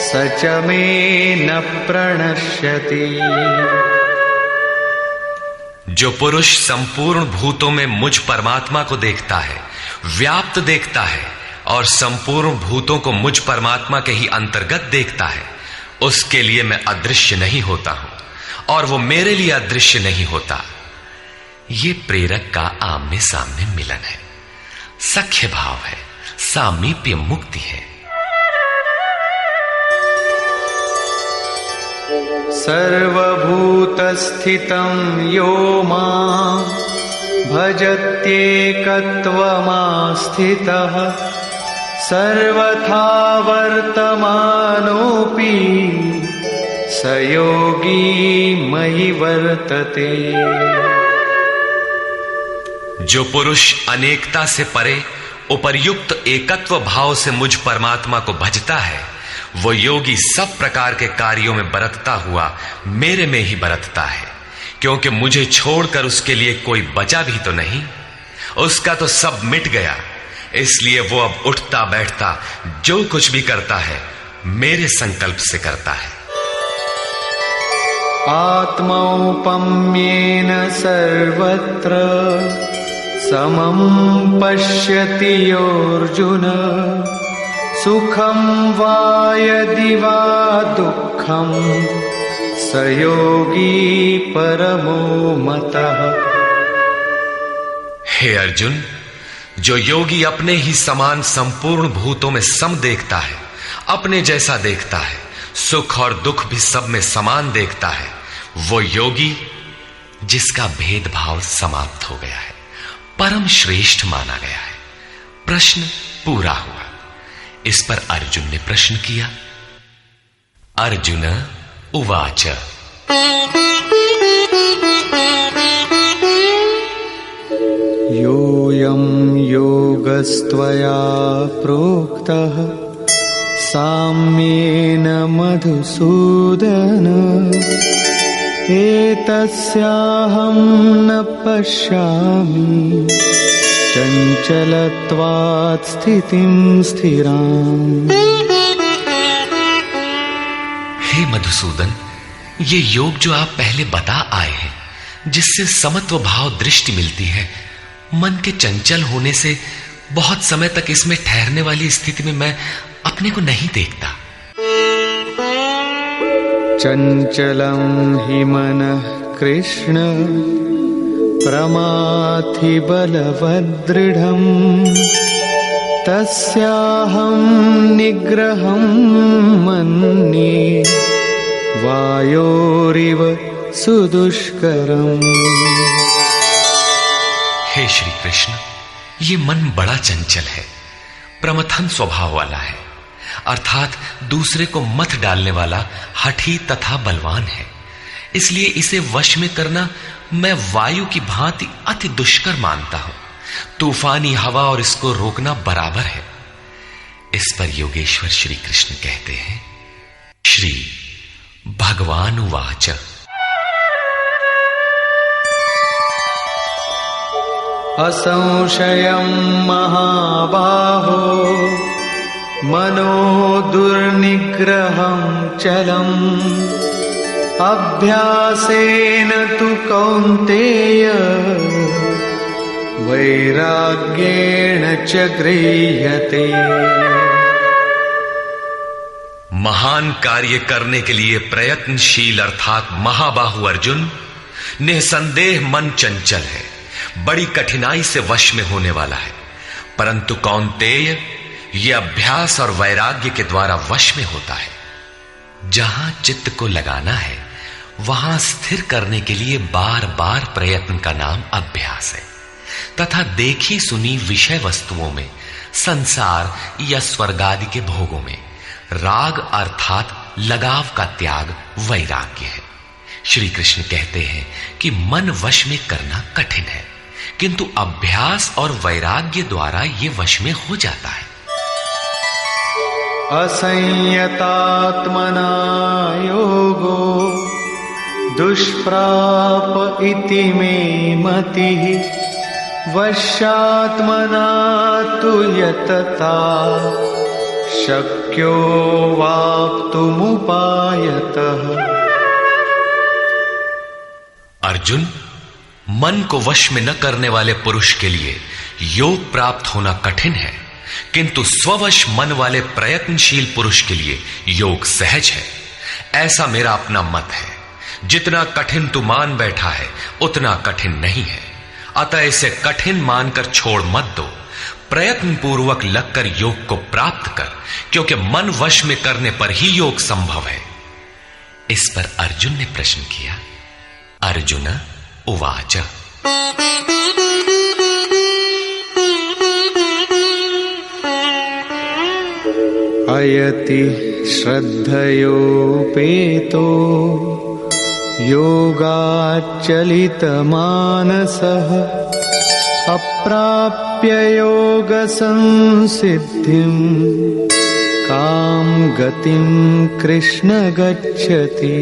स च मे न प्रणश्यति। जो पुरुष संपूर्ण भूतों में मुझ परमात्मा को देखता है, व्याप्त देखता है और संपूर्ण भूतों को मुझ परमात्मा के ही अंतर्गत देखता है, उसके लिए मैं अदृश्य नहीं होता हूं और वो मेरे लिए अदृश्य नहीं होता। ये प्रेरक का आमने सामने मिलन है, सख्य भाव है, सामीप्य मुक्ति है। सर्वभूतस्थितं यो मां भजत्येकत्वमास्थितः सर्वथा वर्तमानोऽपि स योगी मयि वर्तते। जो पुरुष अनेकता से परे उपर्युक्त एकत्व भाव से मुझ परमात्मा को भजता है, वो योगी सब प्रकार के कार्यों में बरतता हुआ मेरे में ही बरतता है, क्योंकि मुझे छोड़कर उसके लिए कोई बचा भी तो नहीं। उसका तो सब मिट गया, इसलिए वो अब उठता बैठता जो कुछ भी करता है मेरे संकल्प से करता है। आत्मौपम्येन सर्वत्र समं पश्यति योऽर्जुन सुखं वा यदि वा दुःखं स योगी परमो मतः। हे अर्जुन, जो योगी अपने ही समान संपूर्ण भूतों में सम देखता है, अपने जैसा देखता है, सुख और दुख भी सब में समान देखता है, वो योगी जिसका भेदभाव समाप्त हो गया है, परम श्रेष्ठ माना गया है। प्रश्न पूरा हुआ। इस पर अर्जुन ने प्रश्न किया। अर्जुन उवाच योऽयं योगस्त्वया प्रोक्तः साम्येन मधुसूदन एतस्याहं न पश्यामि चञ्चलत्वात् स्थितिं स्थिराम्। हे मधुसूदन, ये योग जो आप पहले बता आए हैं, जिससे समत्व भाव दृष्टि मिलती है, मन के चंचल होने से बहुत समय तक इसमें ठहरने वाली स्थिति में मैं अपने को नहीं देखता। चंचलं हि मनः कृष्ण प्रमाथि बलवदृढम् तस्याहं निग्रहं मन्ये वायोरिव सुदुष्करम्। हे श्री कृष्ण, ये मन बड़ा चंचल है, प्रमथन स्वभाव वाला है, अर्थात दूसरे को मत डालने वाला हठी तथा बलवान है। इसलिए इसे वश में करना मैं वायु की भांति अति दुष्कर मानता हूं। तूफानी हवा और इसको रोकना बराबर है। इस पर योगेश्वर श्री कृष्ण कहते हैं, श्री भगवान उवाच असंशयं महाबाहो मनो दुर्निग्रहं चलम् अभ्यासेन तु कौन्तेय वैराग्येण च गृह्यते। महान कार्य करने के लिए प्रयत्नशील अर्थात महाबाहु अर्जुन, निसंदेह मन चंचल है, बड़ी कठिनाई से वश में होने वाला है, परंतु कौन्तेय यह अभ्यास और वैराग्य के द्वारा वश में होता है। जहां चित्त को लगाना है वहां स्थिर करने के लिए बार बार प्रयत्न का नाम अभ्यास है, तथा देखी सुनी विषय वस्तुओं में, संसार या स्वर्ग आदि के भोगों में राग अर्थात लगाव का त्याग वैराग्य है। श्री कृष्ण कहते हैं कि मन वश में करना कठिन है, किंतु अभ्यास और वैराग्य द्वारा ये वश में हो जाता है। असंयतात्मना योगो दुष्प्राप इति मे मतिः वश्यात्मना तु यतता शक्यो वाप्तुमुपायतः। अर्जुन, मन को वश में न करने वाले पुरुष के लिए योग प्राप्त होना कठिन है, किंतु स्ववश मन वाले प्रयत्नशील पुरुष के लिए योग सहज है, ऐसा मेरा अपना मत है। जितना कठिन तू मान बैठा है उतना कठिन नहीं है, अतः इसे कठिन मानकर छोड़ मत दो। प्रयत्न पूर्वक लगकर योग को प्राप्त कर, क्योंकि मन वश में करने पर ही योग संभव है। इस पर अर्जुन ने प्रश्न किया। अर्जुन उवाच अयति श्रद्धयोपेतो योगाच्चलितमानसः अप्राप्य योगसंसिद्धिं कां गतिं कृष्ण गच्छति।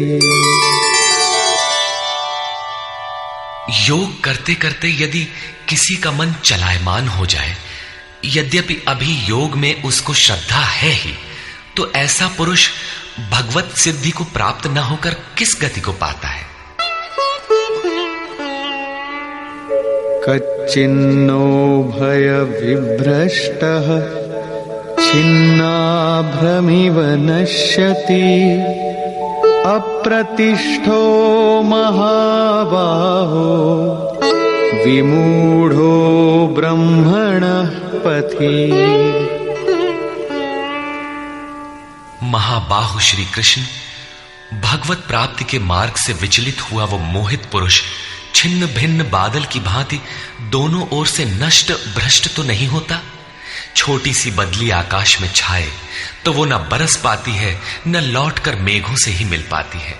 योग करते करते यदि किसी का मन चलायमान हो जाए, यद्यपि अभी योग में उसको श्रद्धा है ही, तो ऐसा पुरुष भगवत सिद्धि को प्राप्त न होकर किस गति को पाता है? कच्चिन्नो भय विभ्रष्टः छिन्नाभ्रमिव नश्यति अप्रतिष्ठो महाबाहो विमूढ़ो ब्रह्मणः पथि। महाबाहु श्री कृष्ण, भगवत प्राप्ति के मार्ग से विचलित हुआ वो मोहित पुरुष छिन्न भिन्न बादल की भांति दोनों ओर से नष्ट भ्रष्ट तो नहीं होता। छोटी सी बदली आकाश में छाए तो वो न बरस पाती है, न लौटकर मेघों से ही मिल पाती है,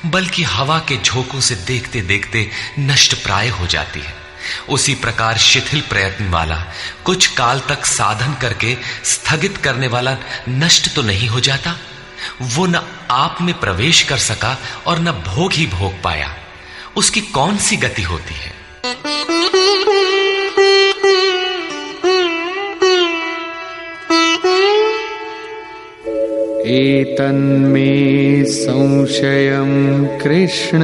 बल्कि हवा के झोंकों से देखते देखते नष्ट प्राय हो जाती है। उसी प्रकार शिथिल प्रयत्न वाला, कुछ काल तक साधन करके स्थगित करने वाला नष्ट तो नहीं हो जाता। वो न आप में प्रवेश कर सका और न भोग ही भोग पाया, उसकी कौन सी गति होती है? एतन्मे संशयं कृष्ण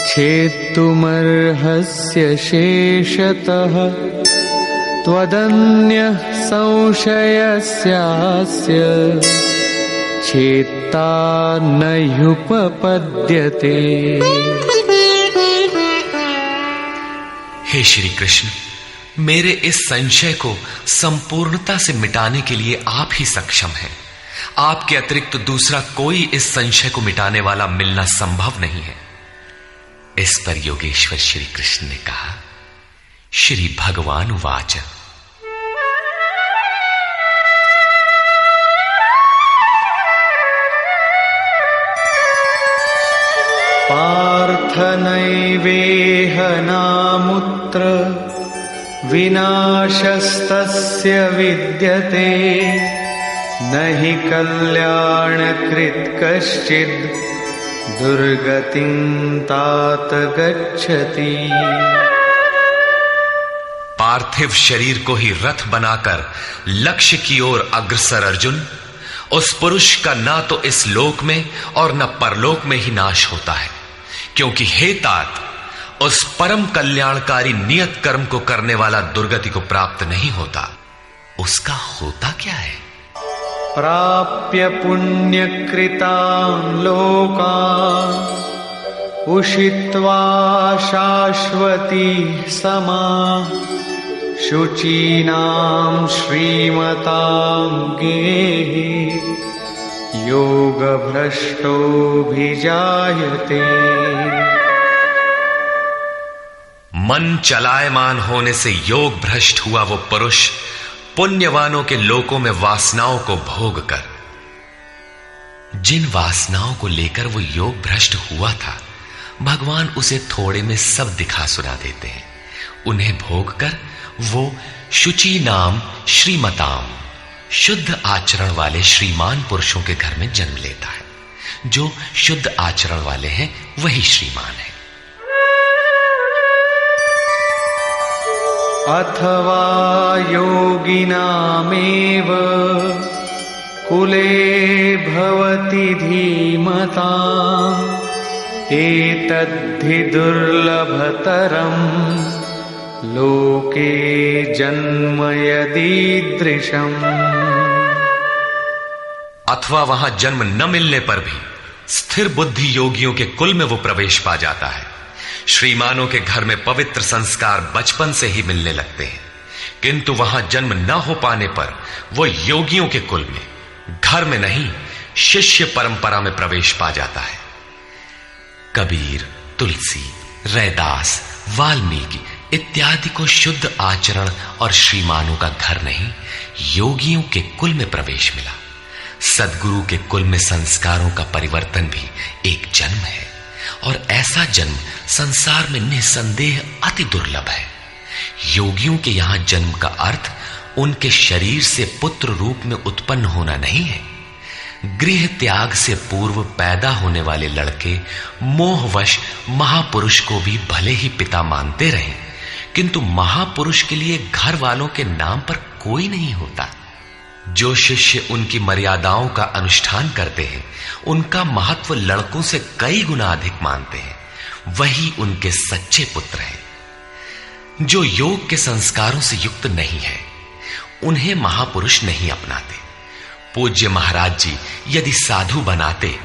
छेत्तुमर्हस्य शेषतः त्वदन्यः संशयस्यास्य छेत्ता न ह्युपपद्यते। हे श्री कृष्ण, मेरे इस संशय को संपूर्णता से मिटाने के लिए आप ही सक्षम हैं। आपके अतिरिक्त दूसरा कोई इस संशय को मिटाने वाला मिलना संभव नहीं है। इस पर योगेश्वर श्री कृष्ण ने कहा। श्री भगवान उवाच पार्थ नैवेह नामुत्र विनाशस्तस्य विद्यते न हि कल्याणकृत् कश्चित् दुर्गतिं तात गच्छति। पार्थिव शरीर को ही रथ बनाकर लक्ष्य की ओर अग्रसर अर्जुन, उस पुरुष का ना तो इस लोक में और न परलोक में ही नाश होता है, क्योंकि हे तात, उस परम कल्याणकारी नियत कर्म को करने वाला दुर्गति को प्राप्त नहीं होता। उसका होता क्या है? प्राप्य पुण्यकृतान् लोकान् उषित्वा शाश्वती समाः शुचीनां श्रीमतां गेहे योगभ्रष्टोऽभिजायते। मन चलायमान होने से योग भ्रष्ट हुआ वो पुरुष पुण्यवानों के लोकों में वासनाओं को भोग कर, जिन वासनाओं को लेकर वो योग भ्रष्ट हुआ था, भगवान उसे थोड़े में सब दिखा सुना देते हैं। उन्हें भोग कर वो शुचि नाम श्रीमताम, शुद्ध आचरण वाले श्रीमान पुरुषों के घर में जन्म लेता है। जो शुद्ध आचरण वाले हैं वही श्रीमान है। अथवा योगिनामेव कुले भवति धीमताम् एतद्धि दुर्लभतरम् लोके जन्म यदीदृशम्। अथवा वहां जन्म न मिलने पर भी स्थिर बुद्धि योगियों के कुल में वो प्रवेश पा जाता है। श्रीमानों के घर में पवित्र संस्कार बचपन से ही मिलने लगते हैं, किंतु वहां जन्म न हो पाने पर वो योगियों के कुल में, घर में नहीं, शिष्य परंपरा में प्रवेश पा जाता है। कबीर, तुलसी, रैदास, वाल्मीकि इत्यादि को शुद्ध आचरण और श्रीमानों का घर नहीं, योगियों के कुल में प्रवेश मिला। सद्गुरु के कुल में संस्कारों का परिवर्तन भी एक जन्म है, और ऐसा जन्म संसार में निसंदेह अति दुर्लभ है। योगियों के यहां जन्म का अर्थ उनके शरीर से पुत्र रूप में उत्पन्न होना नहीं है। गृह त्याग से पूर्व पैदा होने वाले लड़के मोहवश महापुरुष को भी भले ही पिता मानते रहे, किंतु महापुरुष के लिए घर वालों के नाम पर कोई नहीं होता। जो शिष्य उनकी मर्यादाओं का अनुष्ठान करते हैं, उनका महत्व लड़कों से कई गुना अधिक मानते हैं, वही उनके सच्चे पुत्र हैं। जो योग के संस्कारों से युक्त नहीं है, उन्हें महापुरुष नहीं अपनाते। पूज्य महाराज जी यदि साधु बनाते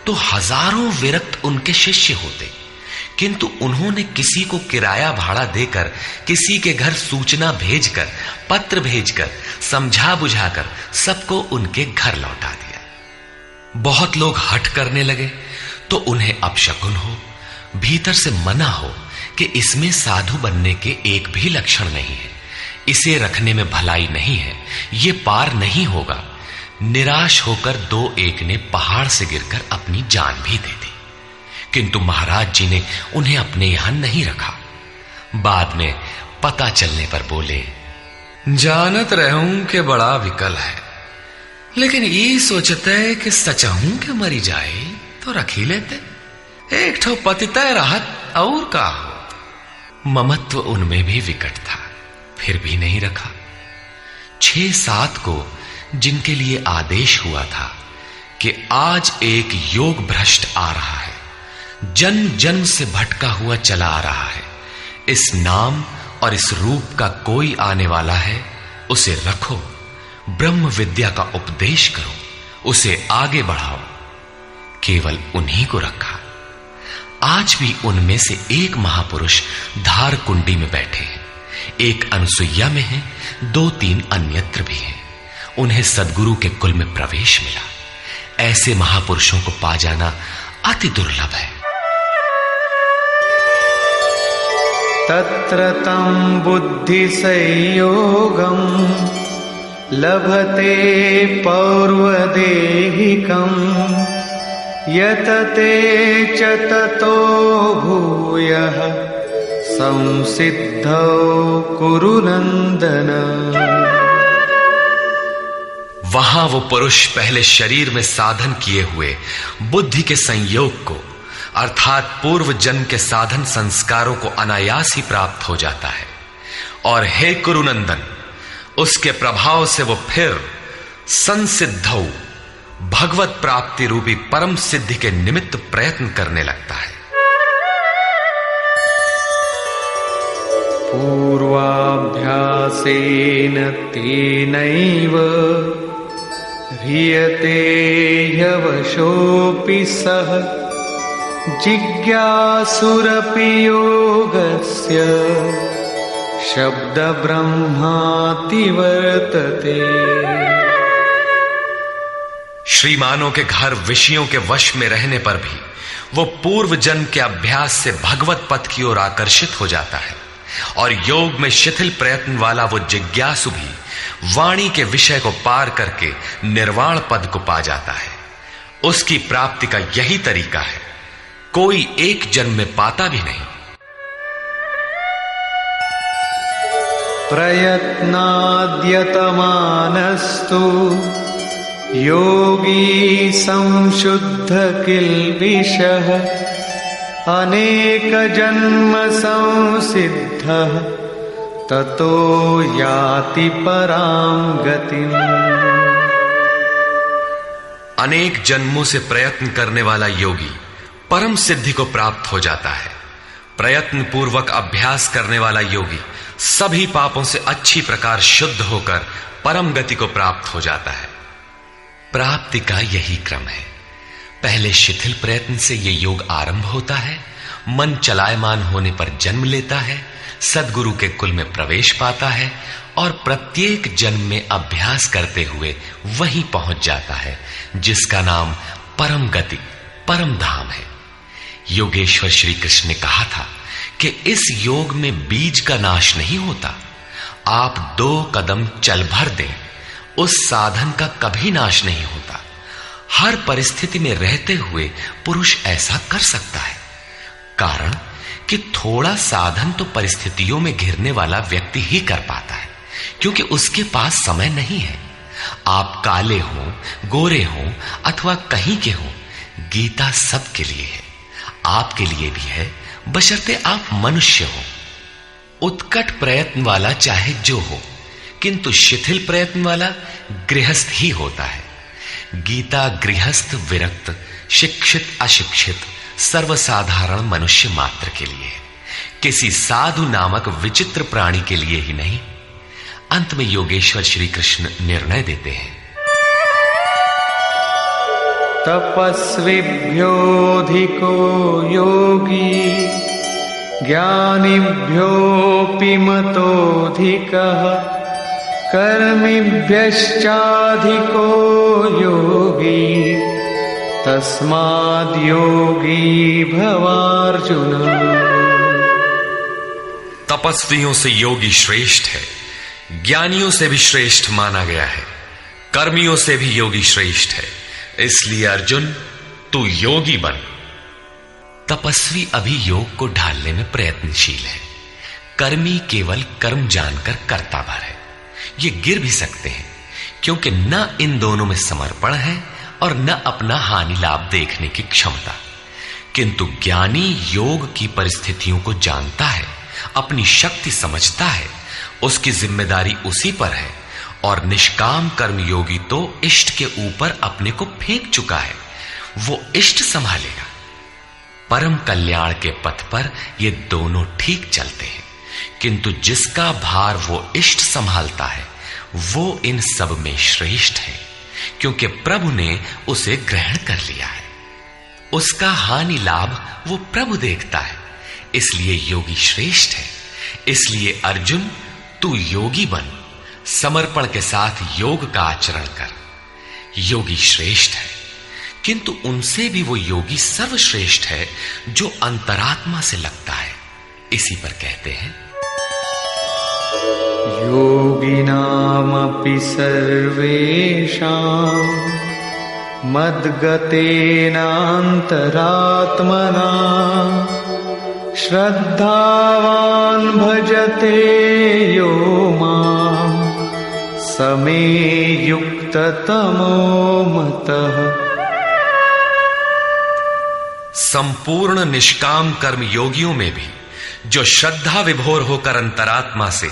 तो हजारों विरक्त उनके शिष्य होते, किंतु उन्होंने किसी को किराया भाड़ा देकर, किसी के घर सूचना भेजकर, पत्र भेजकर, समझा बुझाकर सबको उनके घर लौटा दिया। बहुत लोग हठ करने लगे तो उन्हें अपशकुन हो, भीतर से मना हो कि इसमें साधु बनने के एक भी लक्षण नहीं है, इसे रखने में भलाई नहीं है, ये पार नहीं होगा। निराश होकर दो एक ने पहाड़ से गिरकर अपनी जान भी दे दी, किंतु महाराज जी ने उन्हें अपने यहां नहीं रखा। बाद में पता चलने पर बोले, जानत रहूं कि बड़ा विकल है, लेकिन ये सोचते है कि सचहूं के मरी जाए तो रख ही लेते, एक ठो पतितय राहत और का हो। ममत्व उनमें भी विकट था, फिर भी नहीं रखा। 6-7 को जिनके लिए आदेश हुआ था कि आज एक योग भ्रष्ट आ रहा है, जन्म जन्म से भटका हुआ चला आ रहा है, इस नाम और इस रूप का कोई आने वाला है, उसे रखो, ब्रह्म विद्या का उपदेश करो, उसे आगे बढ़ाओ। केवल उन्हीं को रखा। आज भी उनमें से एक महापुरुष धार कुंडी में बैठे हैं, एक अनसुईया में है, 2-3 अन्यत्र भी हैं। उन्हें सद्गुरु के कुल में प्रवेश मिला। ऐसे महापुरुषों को पा जाना अति दुर्लभ है। तत्र तं बुद्धि संयोगं लभते पौर्वदेहिकं यतते च ततो भूयः संसिद्धौ कुरु नंदन। वहां वो पुरुष पहले शरीर में साधन किए हुए बुद्धि के संयोग को, अर्थात पूर्व जन्म के साधन संस्कारों को अनायास ही प्राप्त हो जाता है, और हे कुरुनंदन, उसके प्रभाव से वो फिर संसिद्धौ, भगवत प्राप्ति रूपी परम सिद्धि के निमित्त प्रयत्न करने लगता है। पूर्वाभ्यासेन तेनैव ह्रियते ह्यवशोऽपि सः जिज्ञासुरपि योगस्य शब्द ब्रह्माति वर्तते। श्रीमानों के घर विषयों के वश में रहने पर भी वो पूर्व जन्म के अभ्यास से भगवत पथ की ओर आकर्षित हो जाता है, और योग में शिथिल प्रयत्न वाला वो जिज्ञासु भी वाणी के विषय को पार करके निर्वाण पद को पा जाता है। उसकी प्राप्ति का यही तरीका है, कोई एक जन्म में पाता भी नहीं। प्रयत्नाद्यतमानस्तु योगी संशुद्ध किल्बिषः अनेक जन्म संसिद्धः ततो याति परां गतिम्। अनेक जन्मों से प्रयत्न करने वाला योगी परम सिद्धि को प्राप्त हो जाता है। प्रयत्न पूर्वक अभ्यास करने वाला योगी सभी पापों से अच्छी प्रकार शुद्ध होकर परम गति को प्राप्त हो जाता है। प्राप्ति का यही क्रम है। पहले शिथिल प्रयत्न से यह योग आरंभ होता है, मन चलायमान होने पर जन्म लेता है, सद्गुरु के कुल में प्रवेश पाता है और प्रत्येक जन्म में अभ्यास करते हुए वहीं पहुंच जाता है जिसका नाम परम गति, परम धाम है। योगेश्वर श्री कृष्ण ने कहा था कि इस योग में बीज का नाश नहीं होता। आप 2 कदम चल भर दें, उस साधन का कभी नाश नहीं होता। हर परिस्थिति में रहते हुए पुरुष ऐसा कर सकता है। कारण कि थोड़ा साधन तो परिस्थितियों में घिरने वाला व्यक्ति ही कर पाता है, क्योंकि उसके पास समय नहीं है। आप काले हो, गोरे हो अथवा कहीं के हो, गीता सबके लिए है, आपके लिए भी है, बशर्ते आप मनुष्य हो। उत्कट प्रयत्न वाला चाहे जो हो, किंतु शिथिल प्रयत्न वाला गृहस्थ ही होता है। गीता गृहस्थ, विरक्त, शिक्षित, अशिक्षित, सर्वसाधारण मनुष्य मात्र के लिए है, किसी साधु नामक विचित्र प्राणी के लिए ही नहीं। अंत में योगेश्वर श्री कृष्ण निर्णय देते हैं, तपस्विभ्योऽधिको योगी ज्ञानिभ्योऽपि मतोऽधिकः कर्मिभ्यश्चाधिको योगी तस्माद्योगी भवार्जुन। तपस्वियों से योगी श्रेष्ठ है, ज्ञानियों से भी श्रेष्ठ माना गया है, कर्मियों से भी योगी श्रेष्ठ है। इसलिए अर्जुन, तू योगी बन। तपस्वी अभी योग को ढालने में प्रयत्नशील है, कर्मी केवल कर्म जानकर करता भर है। ये गिर भी सकते हैं, क्योंकि न इन दोनों में समर्पण है और न अपना हानि लाभ देखने की क्षमता। किंतु ज्ञानी योग की परिस्थितियों को जानता है, अपनी शक्ति समझता है, उसकी जिम्मेदारी उसी पर है। और निष्काम कर्म योगी तो इष्ट के ऊपर अपने को फेंक चुका है, वो इष्ट संभालेगा। परम कल्याण के पथ पर ये दोनों ठीक चलते हैं, किंतु जिसका भार वो इष्ट संभालता है वो इन सब में श्रेष्ठ है, क्योंकि प्रभु ने उसे ग्रहण कर लिया है। उसका हानि लाभ वो प्रभु देखता है, इसलिए योगी श्रेष्ठ है। इसलिए अर्जुन, तू योगी बन, समर्पण के साथ योग का आचरण कर। योगी श्रेष्ठ है, किंतु उनसे भी वो योगी सर्वश्रेष्ठ है जो अंतरात्मा से लगता है। इसी पर कहते हैं, योगिनामपि सर्वेषां मद्गतेनान्तरात्मना श्रद्धावान् भजते यो माम् समे युक्ततमो मतः। संपूर्ण निष्काम कर्म योगियों में भी जो श्रद्धा विभोर होकर अंतरात्मा से,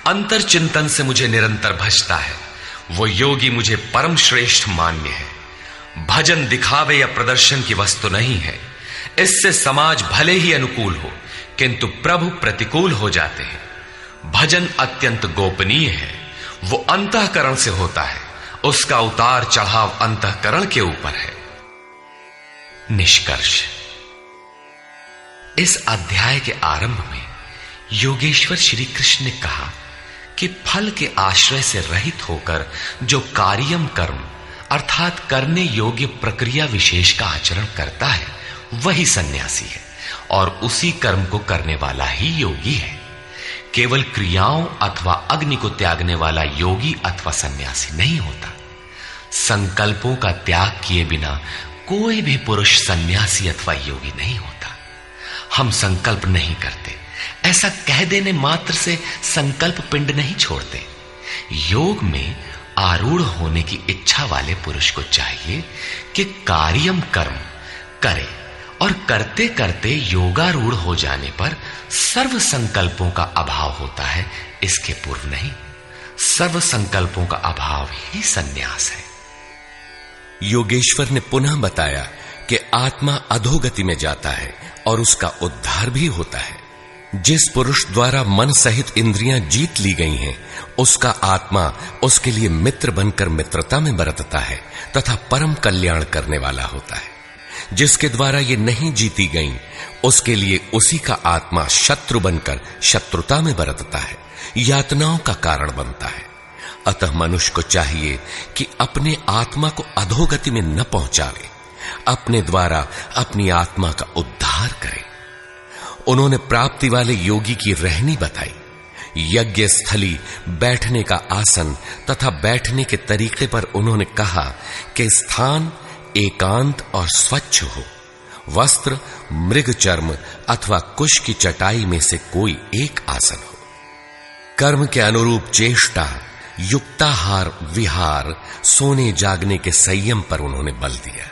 अंतर चिंतन से मुझे निरंतर भजता है, वो योगी मुझे परम श्रेष्ठ मान्य है। भजन दिखावे या प्रदर्शन की वस्तु नहीं है। इससे समाज भले ही अनुकूल हो, किंतु प्रभु प्रतिकूल हो जाते हैं। भजन अत्यंत गोपनीय है, वो अंतःकरण से होता है, उसका उतार चढ़ाव अंतःकरण के ऊपर है। निष्कर्ष, इस अध्याय के आरंभ में योगेश्वर श्री कृष्ण ने कहा कि फल के आश्रय से रहित होकर जो कार्यम कर्म अर्थात करने योग्य प्रक्रिया विशेष का आचरण करता है वही सन्यासी है, और उसी कर्म को करने वाला ही योगी है। केवल क्रियाओं अथवा अग्नि को त्यागने वाला योगी अथवा सन्यासी नहीं होता। संकल्पों का त्याग किए बिना कोई भी पुरुष सन्यासी अथवा योगी नहीं होता। हम संकल्प नहीं करते, ऐसा कह देने मात्र से संकल्प पिंड नहीं छोड़ते। योग में आरूढ़ होने की इच्छा वाले पुरुष को चाहिए कि कार्यम कर्म करे, और करते करते योगारूढ़ हो जाने पर सर्व संकल्पों का अभाव होता है, इसके पूर्व नहीं। सर्व संकल्पों का अभाव ही सन्यास है। योगेश्वर ने पुनः बताया कि आत्मा अधोगति में जाता है और उसका उद्धार भी होता है। जिस पुरुष द्वारा मन सहित इंद्रियां जीत ली गई हैं, उसका आत्मा उसके लिए मित्र बनकर मित्रता में बरतता है तथा परम कल्याण करने वाला होता है। जिसके द्वारा ये नहीं जीती गई, उसके लिए उसी का आत्मा शत्रु बनकर शत्रुता में बरतता है, यातनाओं का कारण बनता है। अतः मनुष्य को चाहिए कि अपने आत्मा को अधोगति में न पहुंचावे, अपने द्वारा अपनी आत्मा का उद्धार करे। उन्होंने प्राप्ति वाले योगी की रहनी बताई। यज्ञ स्थली, बैठने का आसन तथा बैठने के तरीके पर उन्होंने कहा कि स्थान एकांत और स्वच्छ हो, वस्त्र मृग चर्म अथवा कुश की चटाई में से कोई एक आसन हो। कर्म के अनुरूप चेष्टा, युक्ताहार विहार, सोने जागने के संयम पर उन्होंने बल दिया।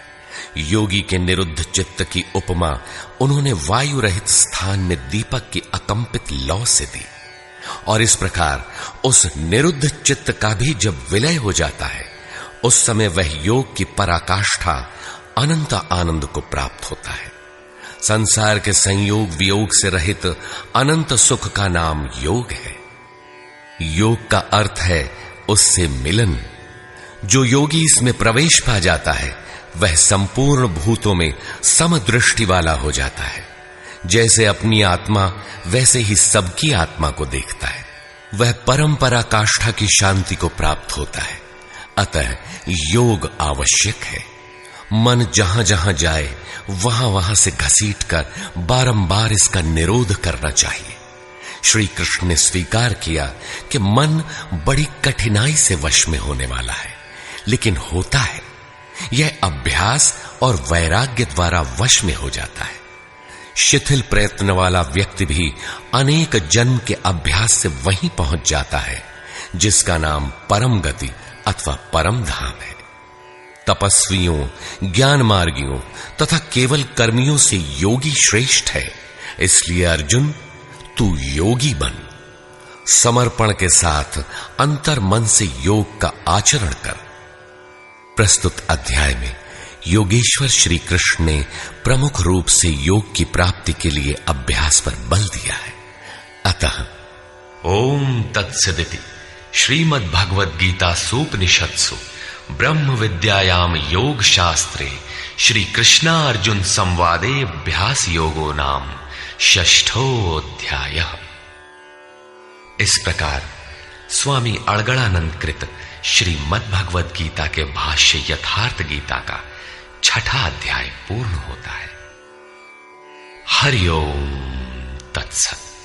योगी के निरुद्ध चित्त की उपमा उन्होंने वायु रहित स्थान में दीपक की अकंपित लौ से दी। और इस प्रकार उस निरुद्ध चित्त का भी जब विलय हो जाता है, उस समय वह योग की पराकाष्ठा अनंत आनंद को प्राप्त होता है। संसार के संयोग वियोग से रहित अनंत सुख का नाम योग है। योग का अर्थ है उससे मिलन। जो योगी इसमें प्रवेश पा जाता है, वह संपूर्ण भूतों में समदृष्टि वाला हो जाता है। जैसे अपनी आत्मा वैसे ही सबकी आत्मा को देखता है। वह परम पराकाष्ठा की शांति को प्राप्त होता है। अतः योग आवश्यक है। मन जहां जहां जाए वहां वहां से घसीटकर बारंबार इसका निरोध करना चाहिए। श्री कृष्ण ने स्वीकार किया कि मन बड़ी कठिनाई से वश में होने वाला है, लेकिन होता है। यह अभ्यास और वैराग्य द्वारा वश में हो जाता है। शिथिल प्रयत्न वाला व्यक्ति भी अनेक जन्म के अभ्यास से वहीं पहुंच जाता है जिसका नाम परम गति अथवा परम धाम है। तपस्वियों, ज्ञान मार्गियों तथा केवल कर्मियों से योगी श्रेष्ठ है। इसलिए अर्जुन, तू योगी बन। समर्पण के साथ अंतर मन से योग का आचरण कर। प्रस्तुत अध्याय में योगेश्वर श्री कृष्ण ने प्रमुख रूप से योग की प्राप्ति के लिए अभ्यास पर बल दिया है। अतः ओम तत्सदिति श्रीमद् भगवद गीता सूपनिषत्सु ब्रह्म विद्यायाम योग शास्त्रे श्री कृष्णा अर्जुन संवादे अभ्यास योगो नाम षष्ठोऽध्यायः। इस प्रकार स्वामी अड़गड़ानंद कृत श्रीमद् भगवद गीता के भाष्य यथार्थ गीता का छठा अध्याय पूर्ण होता है। हरि ओम तत्सत।